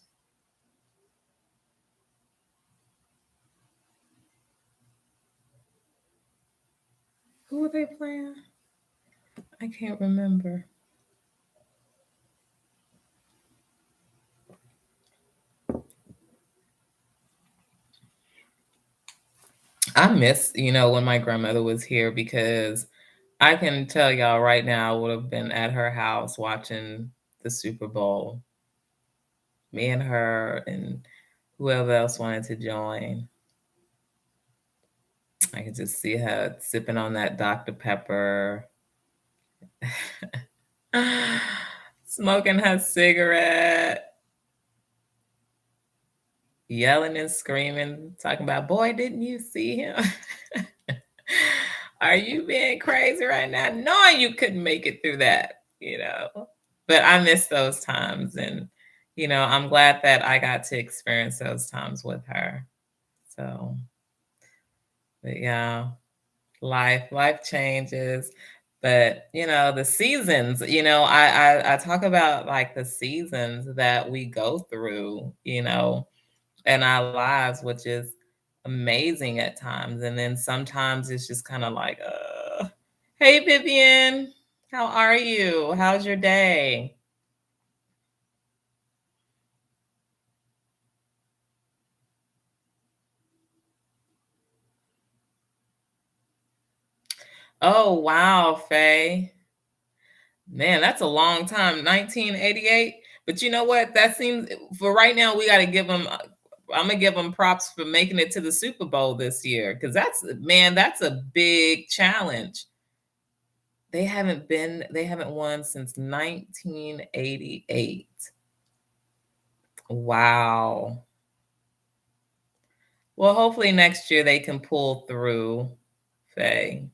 Speaker 1: Who were they playing? I can't remember. I miss, you know, when my grandmother was here because I can tell y'all right now I would have been at her house watching the Super Bowl. Me and her and whoever else wanted to join. I could just see her sipping on that Dr. Pepper, smoking her cigarette, yelling and screaming, talking about, boy, didn't you see him? Are you being crazy right now? Knowing you couldn't make it through that. But I miss those times. And, I'm glad that I got to experience those times with her. So, but yeah, life changes. But, the seasons, I talk about like the seasons that we go through, in our lives, which is amazing at times. And then sometimes it's just kind of like, hey, Vivian, how are you? How's your day? Oh, wow, Faye. Man, that's a long time, 1988. But you know what? That seems for right now, we got to give them. I'm gonna give them props for making it to the Super Bowl this year because that's a big challenge. They haven't won since 1988. Wow. Well, hopefully next year they can pull through, Faye.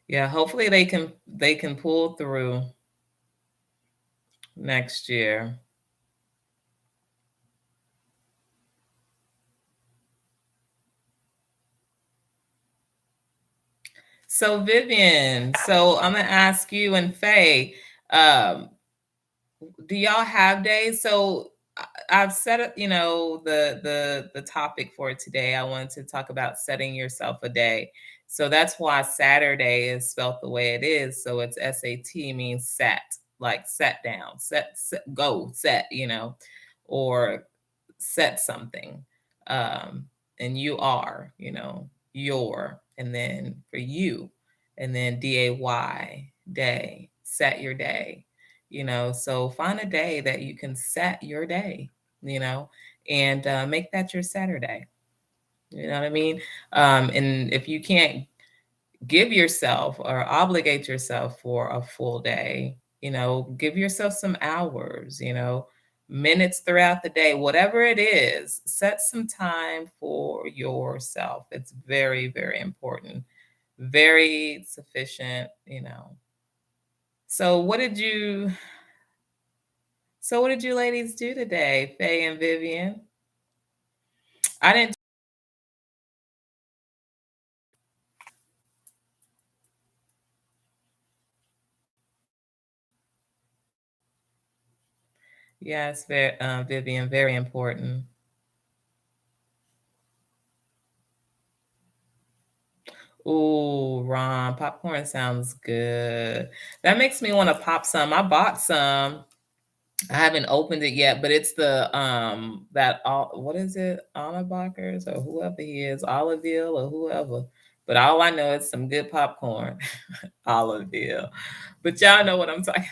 Speaker 1: Yeah, hopefully they can pull through next year. So Vivian, so I'm gonna ask you and Faye, um, do y'all have days? So I've set up, the topic for today. I wanted to talk about setting yourself a day. So that's why Saturday is spelt the way it is. So it's SAT means set, like set down, set go, set, or set something. Um, and you are, your, and then for you, and then day, set your day, so find a day that you can set your day, you know, and make that your Saturday. You know what I mean? And if you can't give yourself or obligate yourself for a full day, give yourself some hours, minutes throughout the day, whatever it is, set some time for yourself. It's very, very important, very sufficient. So what did you ladies do today, Faye and Vivian? I didn't. Yes, Vivian, very important. Ooh, Ron, popcorn sounds good. That makes me want to pop some. I bought some. I haven't opened it yet, but it's the that all what is it? Olivebackers or whoever he is, Oliveville or whoever. But all I know is some good popcorn. Oliveville. But y'all know what I'm talking.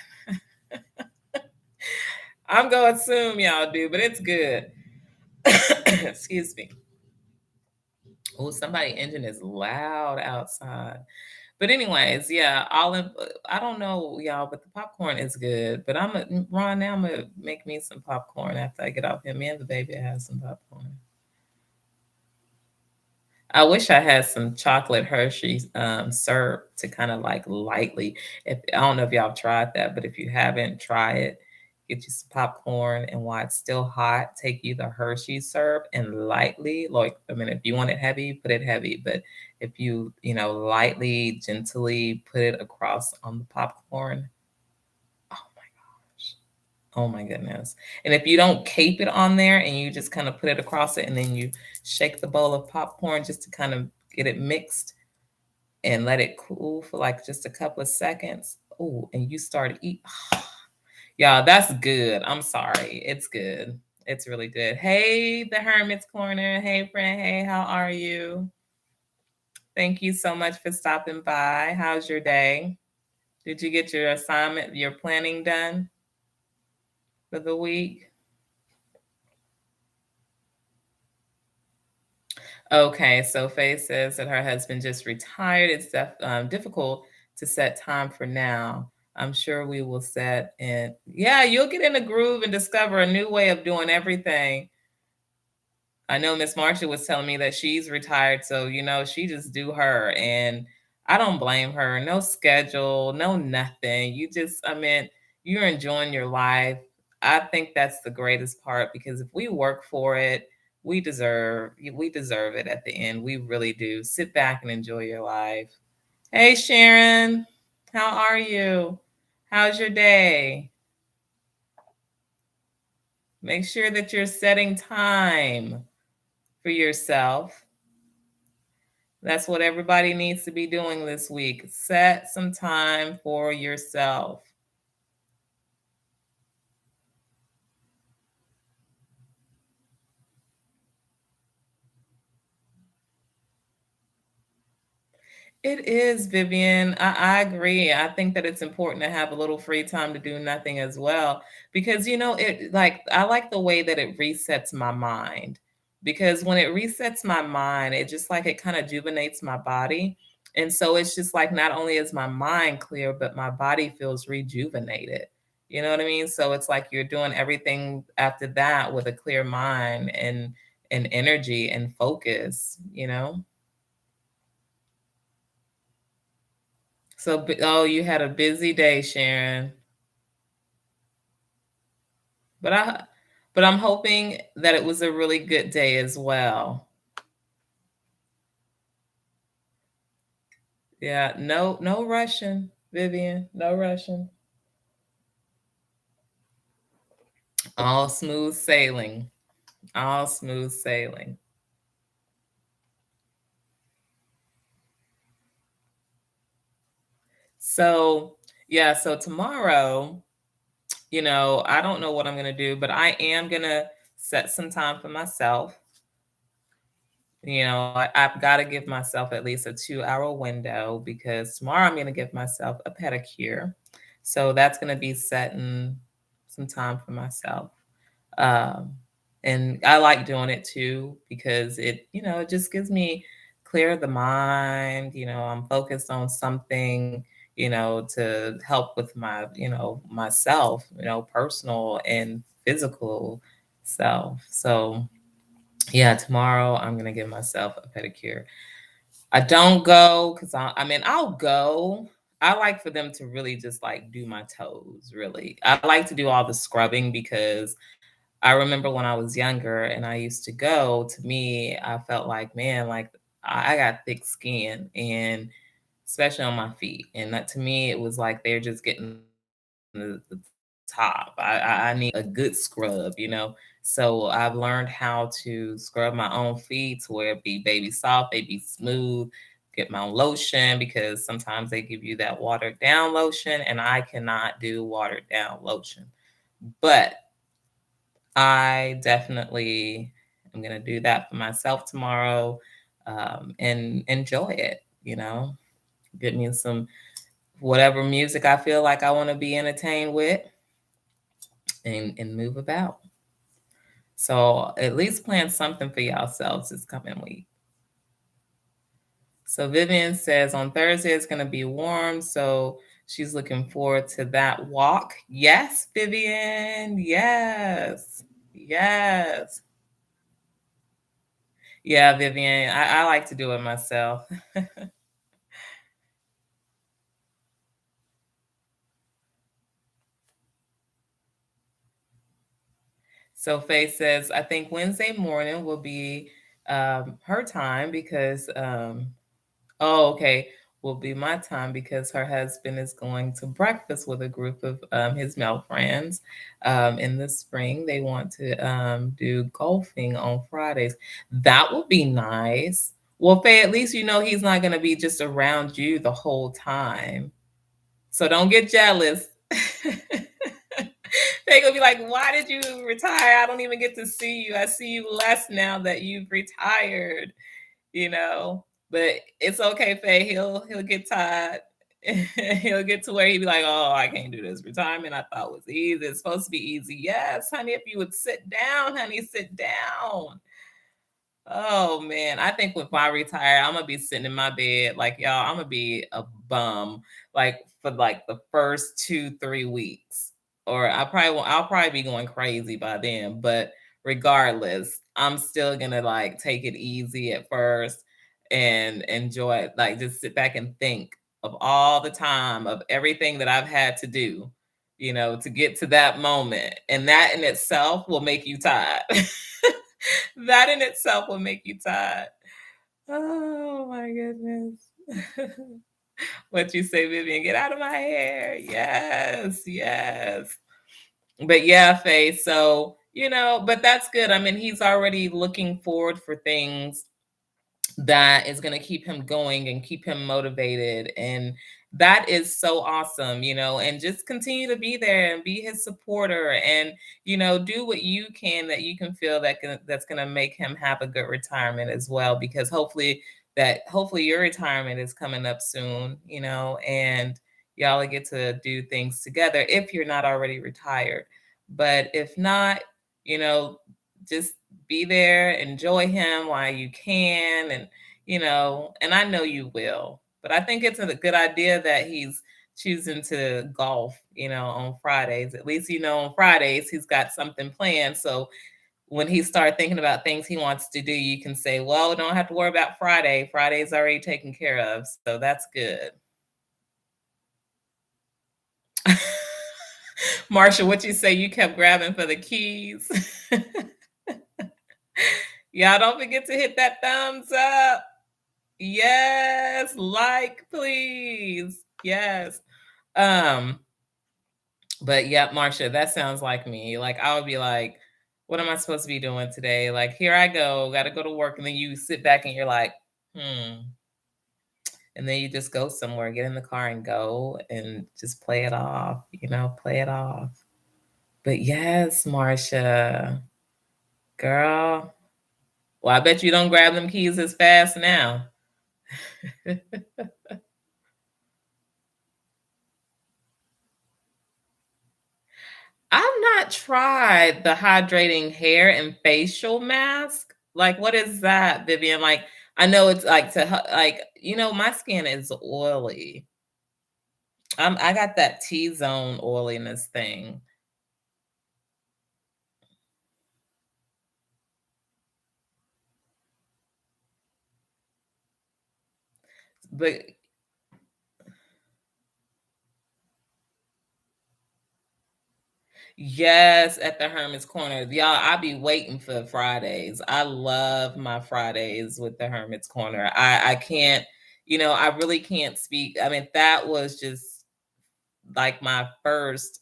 Speaker 1: I'm gonna assume y'all do, but it's good. Excuse me. Oh, somebody engine is loud outside. But anyways, yeah, olive. I don't know y'all, but the popcorn is good. But Ron. Now I'm gonna make me some popcorn after I get off here. Me and the baby have some popcorn. I wish I had some chocolate Hershey's syrup to kind of like lightly. If I don't know if y'all have tried that, but if you haven't, try it. Get you some popcorn, and while it's still hot, take you the Hershey syrup and lightly, like I mean, if you want it heavy, put it heavy. But if lightly, gently put it across on the popcorn, oh my gosh, oh my goodness! And if you don't cape it on there and you just kind of put it across it, and then you shake the bowl of popcorn just to kind of get it mixed and let it cool for like just a couple of seconds. Oh, and you start eat. Y'all, that's good. I'm sorry. It's good. It's really good. Hey, the Hermit's Corner. Hey, friend. Hey, how are you? Thank you so much for stopping by. How's your day? Did you get your assignment, your planning done for the week? Okay, so Faye says that her husband just retired. It's difficult to set time for now. I'm sure we will set in. Yeah, you'll get in a groove and discover a new way of doing everything. I know Miss Marcia was telling me that she's retired, so she just do her, and I don't blame her. No schedule, no nothing. I mean, you're enjoying your life. I think that's the greatest part because if we work for it, we deserve it at the end. We really do. Sit back and enjoy your life. Hey Sharon, how are you? How's your day? Make sure that you're setting time for yourself. That's what everybody needs to be doing this week. Set some time for yourself. It is, Vivian. I agree. I think that it's important to have a little free time to do nothing as well because it like I like the way that it resets my mind because when it resets my mind, it just like it kind of juvenates my body. And so it's just like not only is my mind clear, but my body feels rejuvenated. You know what I mean? So it's like you're doing everything after that with a clear mind and energy and focus. So, oh, you had a busy day, Sharon. But I, but I'm hoping that it was a really good day as well. Yeah, no rushing, Vivian. No rushing. All smooth sailing. All smooth sailing. So, yeah, so tomorrow, I don't know what I'm going to do, but I am going to set some time for myself. I've got to give myself at least a 2-hour window because tomorrow I'm going to give myself a pedicure. So that's going to be setting some time for myself. Um, and I like doing it too because it just gives me clear the mind. I'm focused on something, to help with myself, personal and physical self. So yeah, tomorrow I'm gonna give myself a pedicure. I don't go because I mean I'll go. I like for them to really just like do my toes, really. I like to do all the scrubbing because I remember when I was younger and I used to go, to me, I felt like, man, like I got thick skin and especially on my feet. And that to me, it was like they're just getting the top. I need a good scrub. So I've learned how to scrub my own feet to where it be baby soft, they be smooth, get my own lotion because sometimes they give you that watered down lotion and I cannot do watered down lotion. But I definitely am going to do that for myself tomorrow and enjoy it. Get me some whatever music I feel like I want to be entertained with and move about. So at least plan something for yourselves this coming week. So Vivian says on Thursday it's going to be warm. So she's looking forward to that walk. Yes, Vivian. Yes. Yes. Yeah, Vivian. I like to do it myself. So Faye says, I think Wednesday morning will be her time because oh, okay. Will be my time because her husband is going to breakfast with a group of his male friends in the spring. They want to do golfing on Fridays. That would be nice. Well, Faye, at least he's not going to be just around you the whole time. So don't get jealous. They're gonna be like, why did you retire? I don't even get to see you. I see you less now that you've retired, you know. But it's okay, Faye. He'll get tired. He'll get to where he'll be like, "Oh, I can't do this. Retirement I thought was easy. It's supposed to be easy." Yes, honey. If you would sit down, honey, sit down. Oh man, I think if I retire, I'm gonna be sitting in my bed like y'all. I'm gonna be a bum like for like the first 2, 3 weeks, or I probably won't. I'll probably be going crazy by then. But regardless, I'm still gonna like take it easy at first and enjoy it. Like just sit back and think of all the time of everything that I've had to do, to get to that moment, and that in itself will make you tired. That in itself will make you tired. Oh my goodness. What you say, Vivian? Get out of my hair. Yes, yes. But yeah, Faye. So, but that's good. I mean, he's already looking forward for things that is going to keep him going and keep him motivated, and that is so awesome, and just continue to be there and be his supporter, and do what you can that you can feel that's going to make him have a good retirement as well, because hopefully your retirement is coming up soon, and y'all get to do things together if you're not already retired. But if not, you know just be there, enjoy him while you can, and I know you will. But I think it's a good idea that he's choosing to golf, on Fridays. At least, on Fridays he's got something planned. So when he start thinking about things he wants to do, you can say, well, don't have to worry about Friday. Friday's already taken care of. So that's good. Marsha, what you say? You kept grabbing for the keys. Y'all don't forget to hit that thumbs up. Yes, like please. Yes. Um, but yeah, Marsha, that sounds like me. Like I would be like, what am I supposed to be doing today? Like, here I go, gotta go to work. And then you sit back and you're like, hmm. And then you just go somewhere, get in the car and go and just play it off, play it off. But yes, Marsha, girl. Well, I bet you don't grab them keys as fast now. I've not tried the hydrating hair and facial mask. Like, what is that, Vivian? Like, I know it's like like, my skin is oily. I got that T-zone oiliness thing. But yes, at the Hermit's Corner. Y'all, I be waiting for Fridays. I love my Fridays with the Hermit's Corner. I can't, I really can't speak. I mean, that was just like my first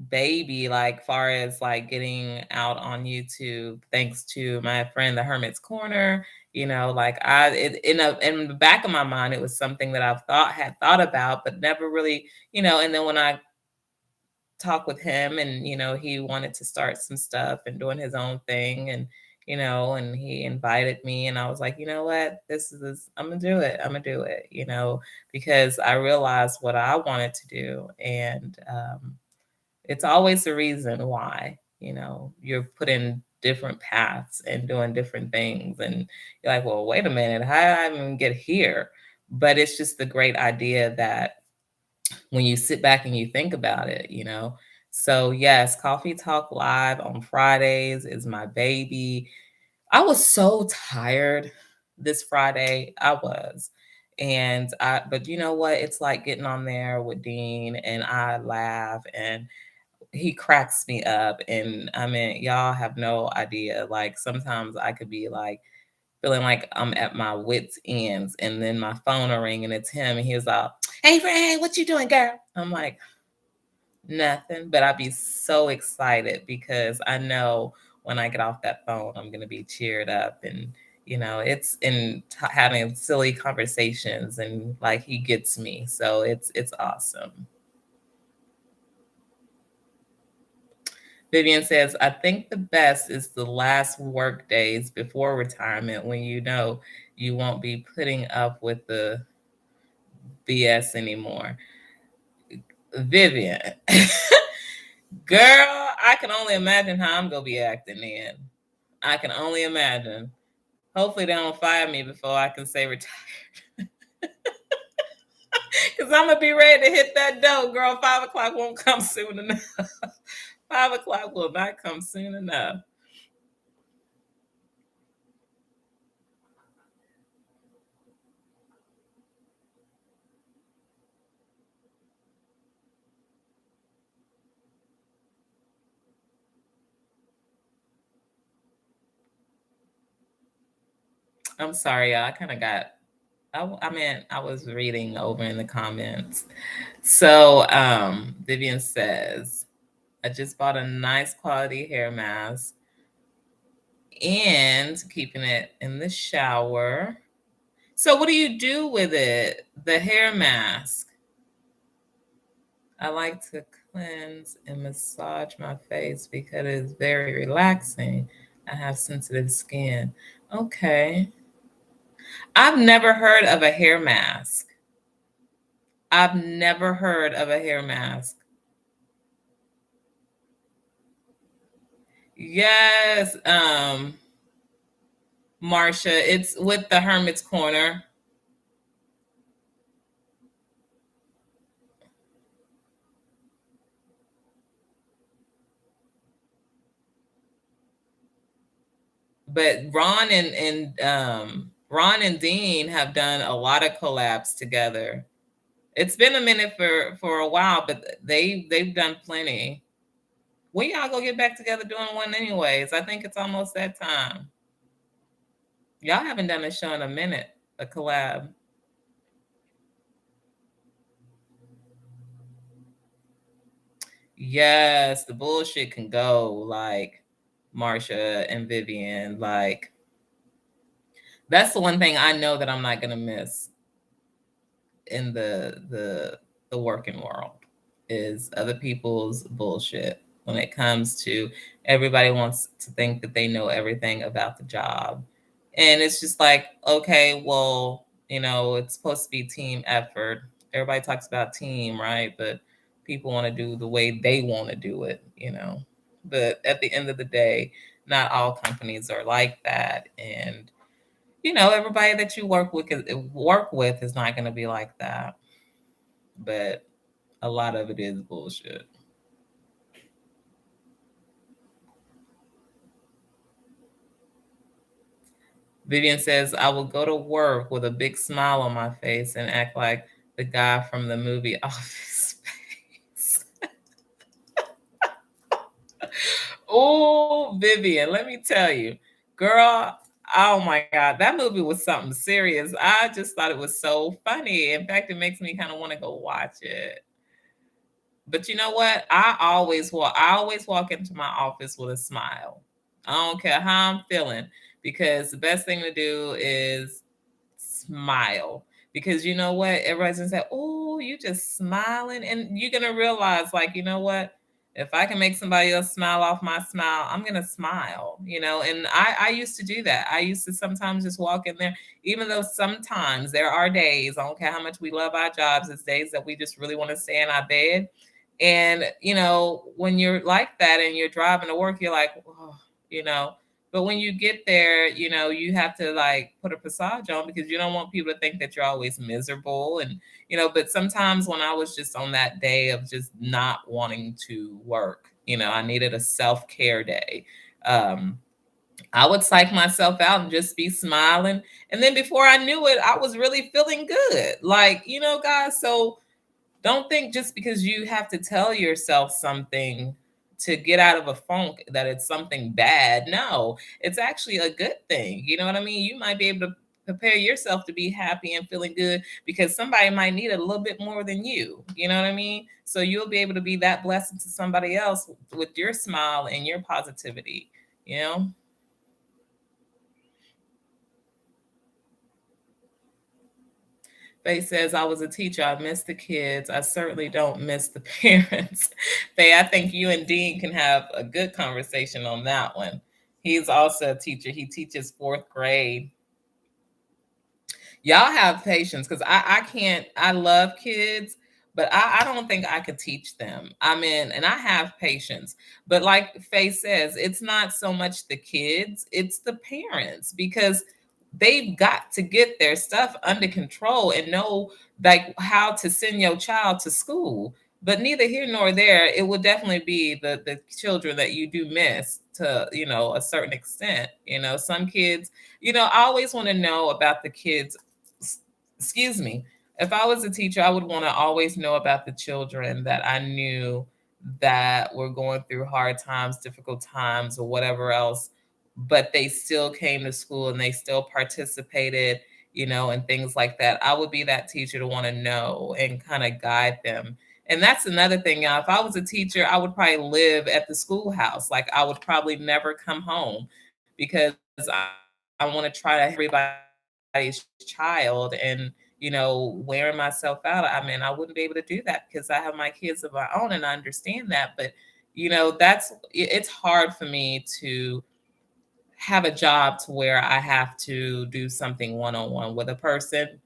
Speaker 1: baby, like far as like getting out on YouTube, thanks to my friend the Hermit's Corner. Like in the back of my mind, it was something that had thought about, but never really, and then when I talk with him, and he wanted to start some stuff and doing his own thing, and he invited me, and I was like, you know what, I'm gonna do it, because I realized what I wanted to do, and it's always the reason why, you're put in different paths and doing different things, and you're like, well, wait a minute, how did I even get here? But it's just the great idea that when you sit back and you think about it. So yes, Coffee Talk Live on Fridays is my baby. I was so tired this Friday. I was. But you know what? It's like getting on there with Dean, and I laugh, and he cracks me up. And I mean, y'all have no idea. Like sometimes I could be like feeling like I'm at my wits' ends, and then my phone will ring and it's him, and he was like, "Hey, Ray, what you doing, girl?" I'm like, "Nothing," but I'd be so excited because I know when I get off that phone, I'm gonna be cheered up, and it's in having silly conversations, and like he gets me, so it's awesome. Vivian says, I think the best is the last work days before retirement when You won't be putting up with the BS anymore. Vivian, girl, I can only imagine how I'm gonna be acting then. I can only imagine. Hopefully they don't fire me before I can say retired. Because I'm gonna be ready to hit that dough, girl. 5 o'clock won't come soon enough. 5 o'clock will not come soon enough. I'm sorry, y'all. I kind of got. I mean, I was reading over in the comments. So, Vivian says, I just bought a nice quality hair mask and keeping it in the shower. So, what do you do with it? The hair mask. I like to cleanse and massage my face because it's very relaxing. I have sensitive skin. Okay. I've never heard of a hair mask. I've never heard of a hair mask. Yes, Marsha, it's with the Hermit's Corner. But Ron and Dean have done a lot of collabs together. It's been a minute for a while, but they've done plenty. When y'all go get back together doing one anyways? I think it's almost that time. Y'all haven't done a show in a minute, a collab. Yes, the bullshit can go, like Marsha and Vivian. Like, that's the one thing I know that I'm not gonna miss in the working world is other people's bullshit when it comes to everybody wants to think that they know everything about the job. And it's just like, okay, well, it's supposed to be team effort. Everybody talks about team, right? But people want to do the way they want to do it. But at the end of the day, not all companies are like that. And everybody that you work with is not going to be like that. But a lot of it is bullshit. Vivian says, I will go to work with a big smile on my face and act like the guy from the movie Office Space. Oh, Vivian, let me tell you, girl, oh my God, that movie was something serious. I just thought it was so funny. In fact, it makes me kind of want to go watch it. But you know what? I always walk into my office with a smile. I don't care how I'm feeling because the best thing to do is smile. Because you know what? Everybody's gonna say, "Oh, you just smiling," and you're gonna realize, like, you know what? If I can make somebody else smile off my smile, I'm gonna smile. And I used to do that. I used to sometimes just walk in there, even though sometimes there are days. I don't care how much we love our jobs. It's days that we just really want to stay in our bed. And, when you're like that and you're driving to work, you're like, oh, you know, but when you get there, you have to like put a passage on because you don't want people to think that you're always miserable. And, but sometimes when I was just on that day of just not wanting to work, I needed a self-care day. I would psych myself out and just be smiling. And then before I knew it, I was really feeling good. Like, guys, so don't think just because you have to tell yourself something to get out of a funk that it's something bad. No, it's actually a good thing. You know what I mean? You might be able to prepare yourself to be happy and feeling good because somebody might need it a little bit more than you. You know what I mean? So you'll be able to be that blessing to somebody else with your smile and your positivity, you know? Faye says, I was a teacher. I miss the kids. I certainly don't miss the parents. Faye, I think you and Dean can have a good conversation on that one. He's also a teacher. He teaches fourth grade. Y'all have patience because I can't. I love kids, but I don't think I could teach them. I mean, and I have patience, but like Faye says, it's not so much the kids, it's the parents because they've got to get their stuff under control and know like how to send your child to school. But neither here nor there, it will definitely be the children that you do miss to, a certain extent. Some kids, I always want to know about the kids. Excuse me. If I was a teacher, I would want to always know about the children that I knew that were going through hard times, difficult times, or whatever else, but they still came to school and they still participated, and things like that. I would be that teacher to want to know and kind of guide them. And that's another thing, y'all. If I was a teacher, I would probably live at the schoolhouse. Like I would probably never come home because I want to try to help everybody's child and, wearing myself out. I mean, I wouldn't be able to do that because I have my kids of my own and I understand that. But, it's hard for me to have a job to where I have to do something one on one with a person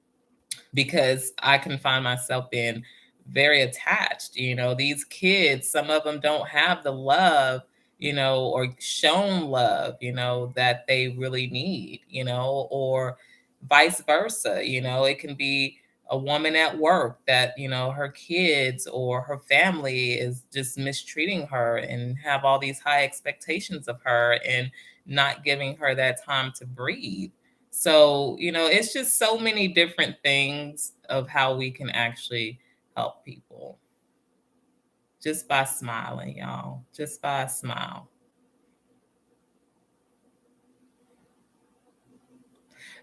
Speaker 1: because I can find myself being very attached. These kids, some of them don't have the love, or shown love, that they really need, or vice versa. It can be a woman at work that, her kids or her family is just mistreating her and have all these high expectations of her and not giving her that time to breathe. So, it's just so many different things of how we can actually help people just by smiling, y'all, just by a smile.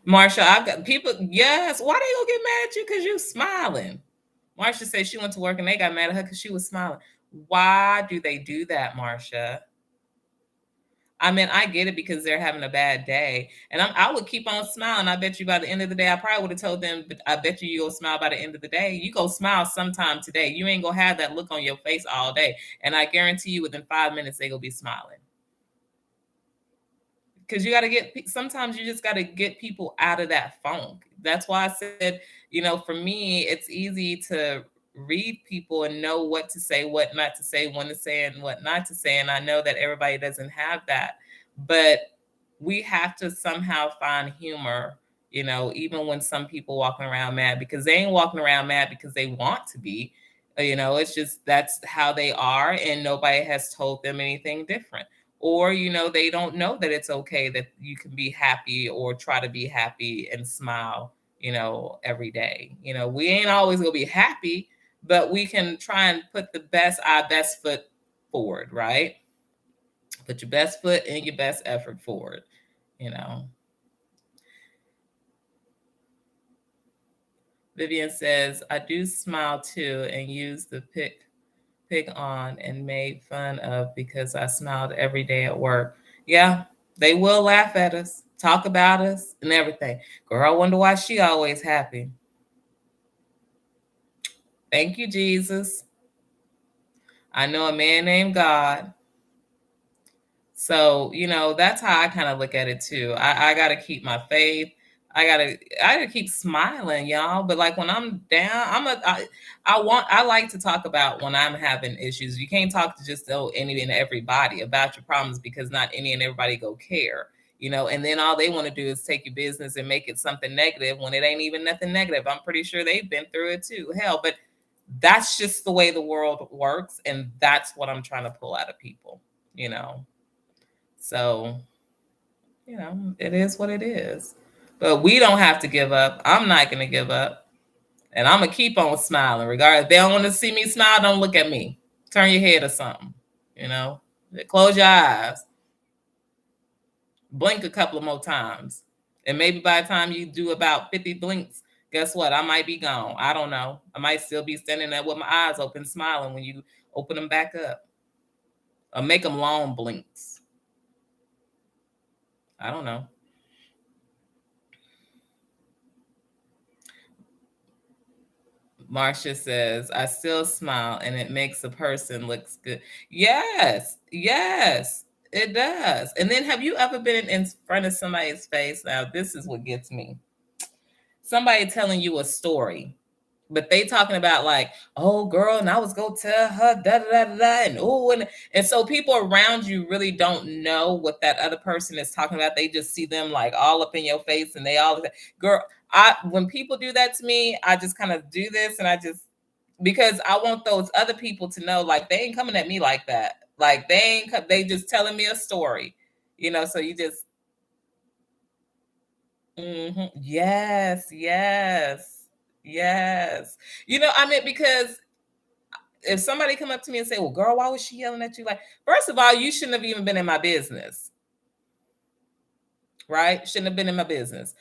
Speaker 1: Marsha, I've got people, yes, why they gonna get mad at you because you smiling? Marsha said she went to work and they got mad at her because she was smiling. Why do they do that, Marsha? I mean, I get it because they're having a bad day, and I would keep on smiling. I bet you by the end of the day, I probably would have told them, but I bet you go smile by the end of the day. You go smile sometime today. You ain't gonna have that look on your face all day, and I guarantee you, within 5 minutes, they gonna be smiling. Because you got to sometimes you just got to get people out of that funk. That's why I said, for me, it's easy to read people and know what to say, what not to say, when to say, and what not to say. And I know that everybody doesn't have that, but we have to somehow find humor, even when some people walking around mad because they ain't walking around mad because they want to be. It's just that's how they are, and nobody has told them anything different. Or, they don't know that it's okay that you can be happy or try to be happy and smile, every day. We ain't always gonna be happy, but we can try and put our best foot forward, right? Put your best foot and your best effort forward, you know. Vivian says, I do smile too and use the pick on and made fun of because I smiled every day at work. Yeah, they will laugh at us, talk about us, and everything. Girl, I wonder why she always happy. Thank you, Jesus. I know a man named God. So, that's how I kind of look at it too. I gotta keep my faith. I gotta keep smiling, y'all. But like when I'm down, I like to talk about when I'm having issues. You can't talk to just any and everybody about your problems because not any and everybody go care. And then all they want to do is take your business and make it something negative when it ain't even nothing negative. I'm pretty sure they've been through it too. Hell, but that's just the way the world works, and that's what I'm trying to pull out of people, you know. So, it is what it is. But we don't have to give up. I'm not going to give up. And I'm going to keep on smiling. Regardless, if they don't want to see me smile, don't look at me. Turn your head or something. You know, close your eyes. Blink a couple of more times. And maybe by the time you do about 50 blinks, guess what? I might be gone. I don't know. I might still be standing there with my eyes open, smiling when you open them back up. Or make them long blinks. I don't know. Marcia says, I still smile and it makes a person looks good. Yes, yes, it does. And then have you ever been in front of somebody's face? Now, this is what gets me. somebody telling you a story, but they talking about like, oh girl, and I was gonna tell her da da da da, and oh, and so people around you really don't know what that other person is talking about. They just see them like all up in your face, and they all, girl. I when people do that to me, I just kind of do this, and I just, because I want those other people to know, like, they ain't coming at me like that. Like they ain't, they just telling me a story, So you just, yes, yes, yes. I mean, because if somebody come up to me and say, "Well, girl, why was she yelling at you?" Like, first of all, you shouldn't have even been in my business, right? Shouldn't have been in my business.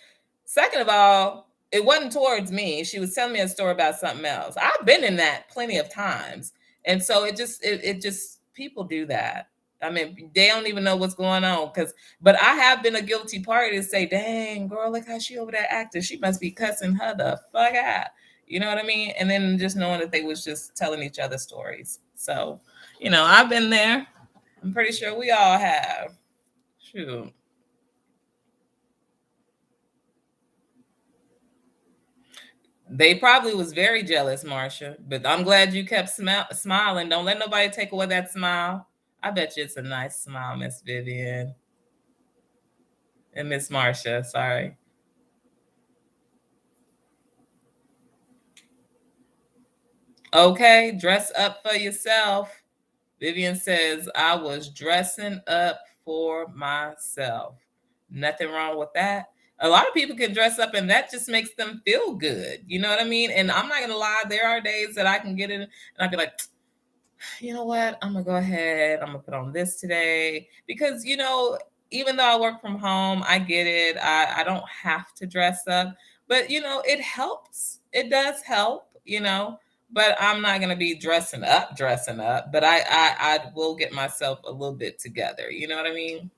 Speaker 1: Second of all, it wasn't towards me. She was telling me a story about something else. I've been in that plenty of times. And so it just, people do that. I mean, they don't even know what's going on. But I have been a guilty party to say, dang, girl, look how she over there acting. She must be cussing her the fuck out. You know what I mean? And then just knowing that they was just telling each other stories. So, I've been there. I'm pretty sure we all have. Shoot. They probably was very jealous, Marcia, but I'm glad you kept smiling. Don't let nobody take away that smile. I bet you it's a nice smile, Miss Vivian and Miss Marcia. Sorry. Okay, dress up for yourself. Vivian says, I was dressing up for myself. Nothing wrong with that. A lot of people can dress up and that just makes them feel good. You know what I mean? And I'm not going to lie, there are days that I can get in and I'd be like, you know what? I'm gonna go ahead. I'm gonna put on this today because even though I work from home, I get it. I don't have to dress up, but it helps. It does help. But I'm not gonna be dressing up. But I will get myself a little bit together. You know what I mean?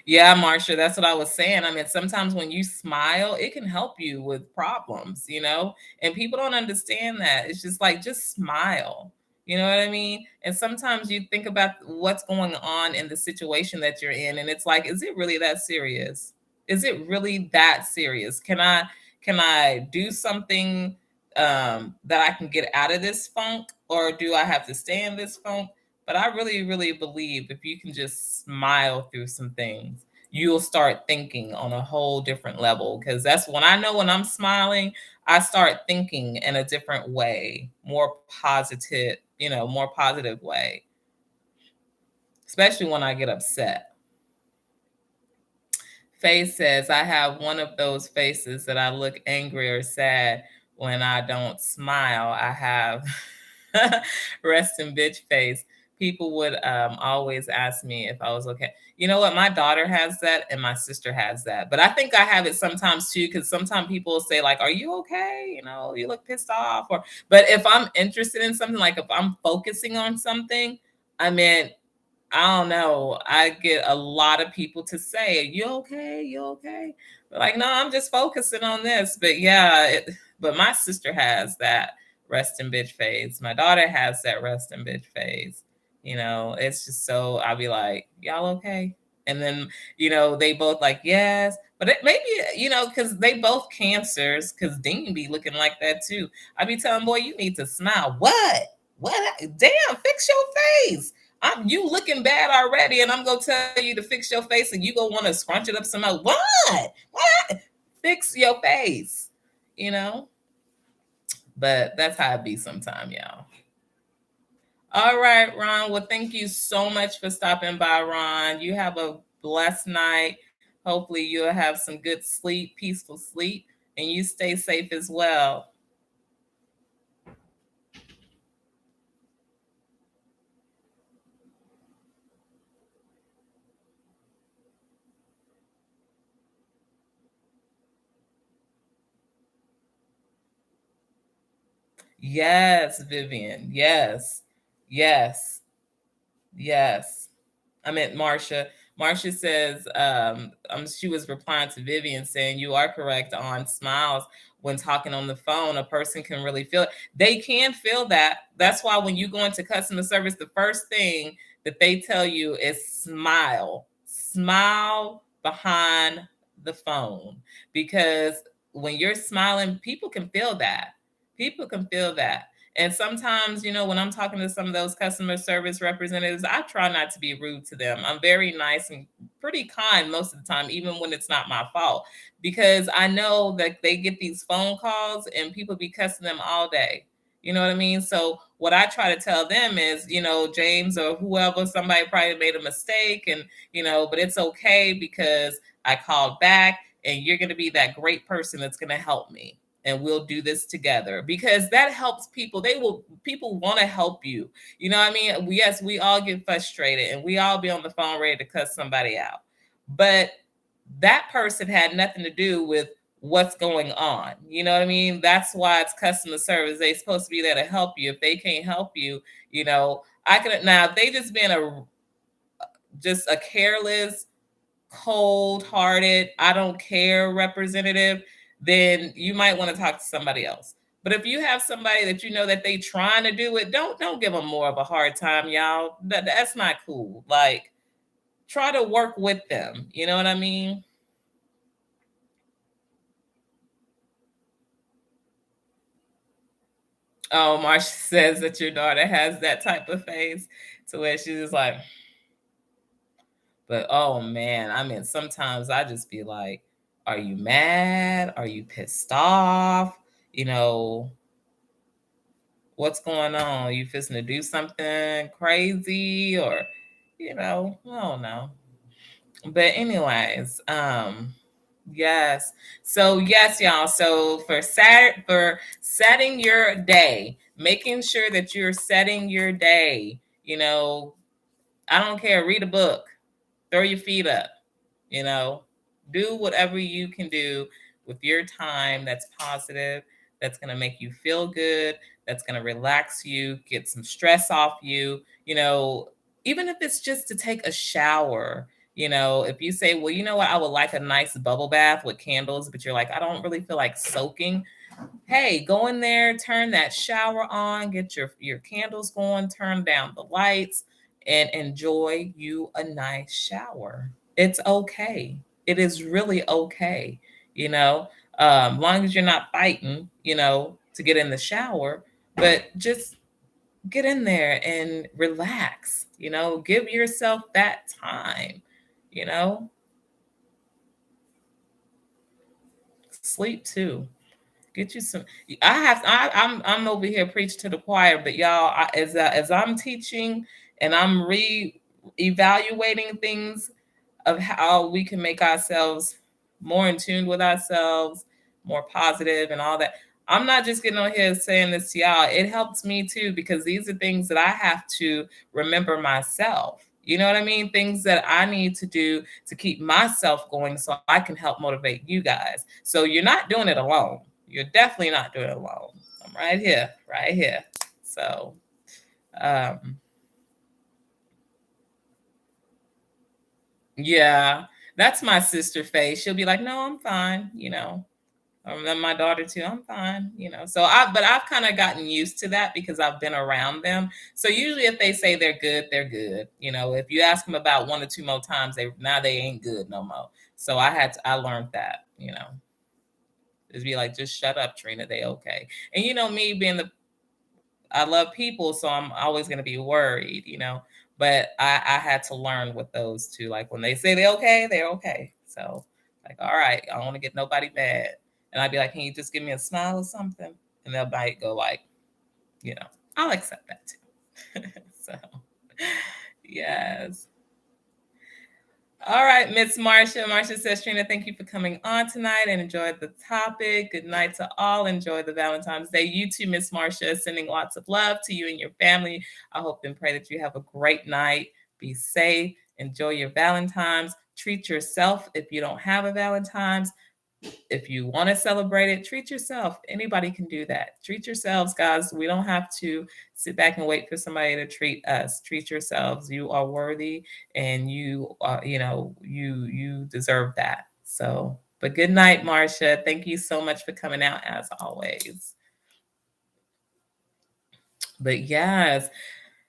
Speaker 1: Yeah, Marsha, that's what I was saying. I mean, sometimes when you smile, it can help you with problems, and people don't understand that. It's just like, just smile. You know what I mean? And sometimes you think about what's going on in the situation that you're in, and it's like, is it really that serious? Is it really that serious? Can I do something that I can get out of this funk, or do I have to stay in this funk? But I really, really believe if you can just smile through some things, you'll start thinking on a whole different level. Because that's when I know when I'm smiling, I start thinking in a different way, more positive way, especially when I get upset. Face says, I have one of those faces that I look angry or sad when I don't smile. I have resting bitch face. People would always ask me if I was okay. You know what? My daughter has that and my sister has that. But I think I have it sometimes too, because sometimes people will say, like, are you okay? You look pissed off. But if I'm interested in something, like if I'm focusing on something, I mean, I don't know. I get a lot of people to say, "You okay? You okay?" But like, no, I'm just focusing on this. But yeah, but my sister has that resting bitch phase. My daughter has that resting bitch phase. It's just so I'll be like, "Y'all okay?" And then they both like, "Yes." But it maybe because they both cancers. Because Dean be looking like that too. I be telling boy, you need to smile. What? What? Damn, fix your face. You looking bad already, and I'm gonna tell you to fix your face, and you gonna want to scrunch it up some more. What? What? Fix your face, you know. But that's how it be sometime, y'all. All right, Ron. Well, thank you so much for stopping by, Ron. You have a blessed night. Hopefully, you'll have some good sleep, peaceful sleep, and you stay safe as well. Yes, Vivian. Yes. Yes. Yes. I meant Marcia. Marcia says she was replying to Vivian saying you are correct on smiles when talking on the phone. A person can really feel it. They can feel that. That's why when you go into customer service, the first thing that they tell you is smile. Smile behind the phone, because when you're smiling, people can feel that. People can feel that. And sometimes, when I'm talking to some of those customer service representatives, I try not to be rude to them. I'm very nice and pretty kind most of the time, even when it's not my fault, because I know that they get these phone calls and people be cussing them all day. You know what I mean? So what I try to tell them is, James or whoever, somebody probably made a mistake, and, but it's okay because I called back, and you're going to be that great person that's going to help me, and we'll do this together, because that helps people. People want to help you. You know what I mean? Yes, we all get frustrated and we all be on the phone ready to cuss somebody out. But that person had nothing to do with what's going on. You know what I mean? That's why it's customer service. They're supposed to be there to help you. If they can't help you, I can now, if they just being just a careless, cold-hearted, I don't care representative, then you might want to talk to somebody else. But if you have somebody that you know that they trying to do it, don't give them more of a hard time, y'all. That's not cool. Like, try to work with them. You know what I mean? Oh, Marsha says that your daughter has that type of face to where she's just like, but oh man, I mean, sometimes I just be like, are you mad? Are you pissed off? You know, what's going on? You fixing to do something crazy, or, I don't know. But anyways, yes. So yes, y'all. So for setting your day, making sure that you're setting your day, I don't care, read a book, throw your feet up, you know, do whatever you can do with your time that's positive, that's going to make you feel good, that's going to relax you, get some stress off you, even if it's just to take a shower. If you say, well, you know what, I would like a nice bubble bath with candles, but you're like, I don't really feel like soaking. Hey, go in there, turn that shower on, get your candles going, turn down the lights, and enjoy you a nice shower. It's okay. It is really okay. You know, long as you're not fighting, to get in the shower, but just get in there and relax. Give yourself that time. You know, sleep too. Get you some. I'm over here preaching to the choir, but y'all, as I'm teaching and I'm evaluating things of how we can make ourselves more in tune with ourselves, more positive and all that. I'm not just getting on here saying this to y'all. It helps me too, because these are things that I have to remember myself. You know what I mean? Things that I need to do to keep myself going so I can help motivate you guys. So you're not doing it alone. You're definitely not doing it alone. I'm right here, right here. So, um, yeah, that's my sister face. She'll be like, "No, I'm fine," then my daughter too, I'm fine, but I've kind of gotten used to that because I've been around them. So usually if they say they're good, they're good. If you ask them about one or two more times, they ain't good no more. So I learned that, just be like, just shut up, Trina, they okay. And me being I love people, so I'm always going to be worried, but I had to learn with those two. Like when they say they're okay, they're okay. So like, all right, I don't want to get nobody mad. And I'd be like, can you just give me a smile or something? And they'll might go like, I'll accept that too. So yes. All right, Miss Marcia. Marcia says, Trina, thank you for coming on tonight and enjoyed the topic. Good night to all. Enjoy the Valentine's Day. You too, Miss Marcia, sending lots of love to you and your family. I hope and pray that you have a great night. Be safe. Enjoy your Valentine's. Treat yourself if you don't have a Valentine's. If you want to celebrate it, treat yourself. Anybody can do that. Treat yourselves, guys. We don't have to sit back and wait for somebody to treat us. Treat yourselves. You are worthy, and you are, you deserve that. So, but good night, Marcia. Thank you so much for coming out as always. But yes,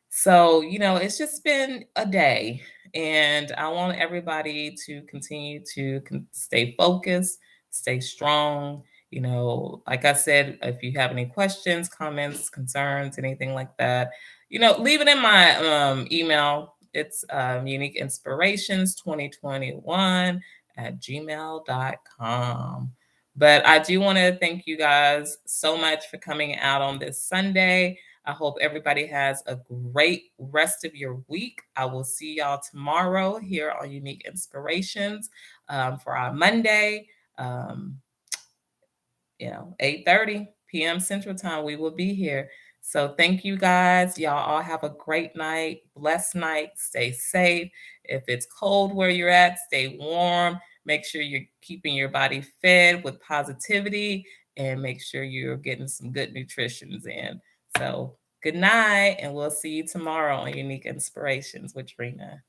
Speaker 1: so it's just been a day. And I want everybody to continue to stay focused, stay strong. Like I said, if you have any questions, comments, concerns, anything like that, leave it in my email. It's uniqueinspirations2021@gmail.com. But I do want to thank you guys so much for coming out on this Sunday. I hope everybody has a great rest of your week. I will see y'all tomorrow here on Unique Inspirations for our Monday. 8:30 p.m. Central Time, we will be here. So thank you guys. Y'all all have a great night, blessed night. Stay safe. If it's cold where you're at, stay warm. Make sure you're keeping your body fed with positivity and make sure you're getting some good nutritions in. So good night, and we'll see you tomorrow on Unique Inspirations with Trina.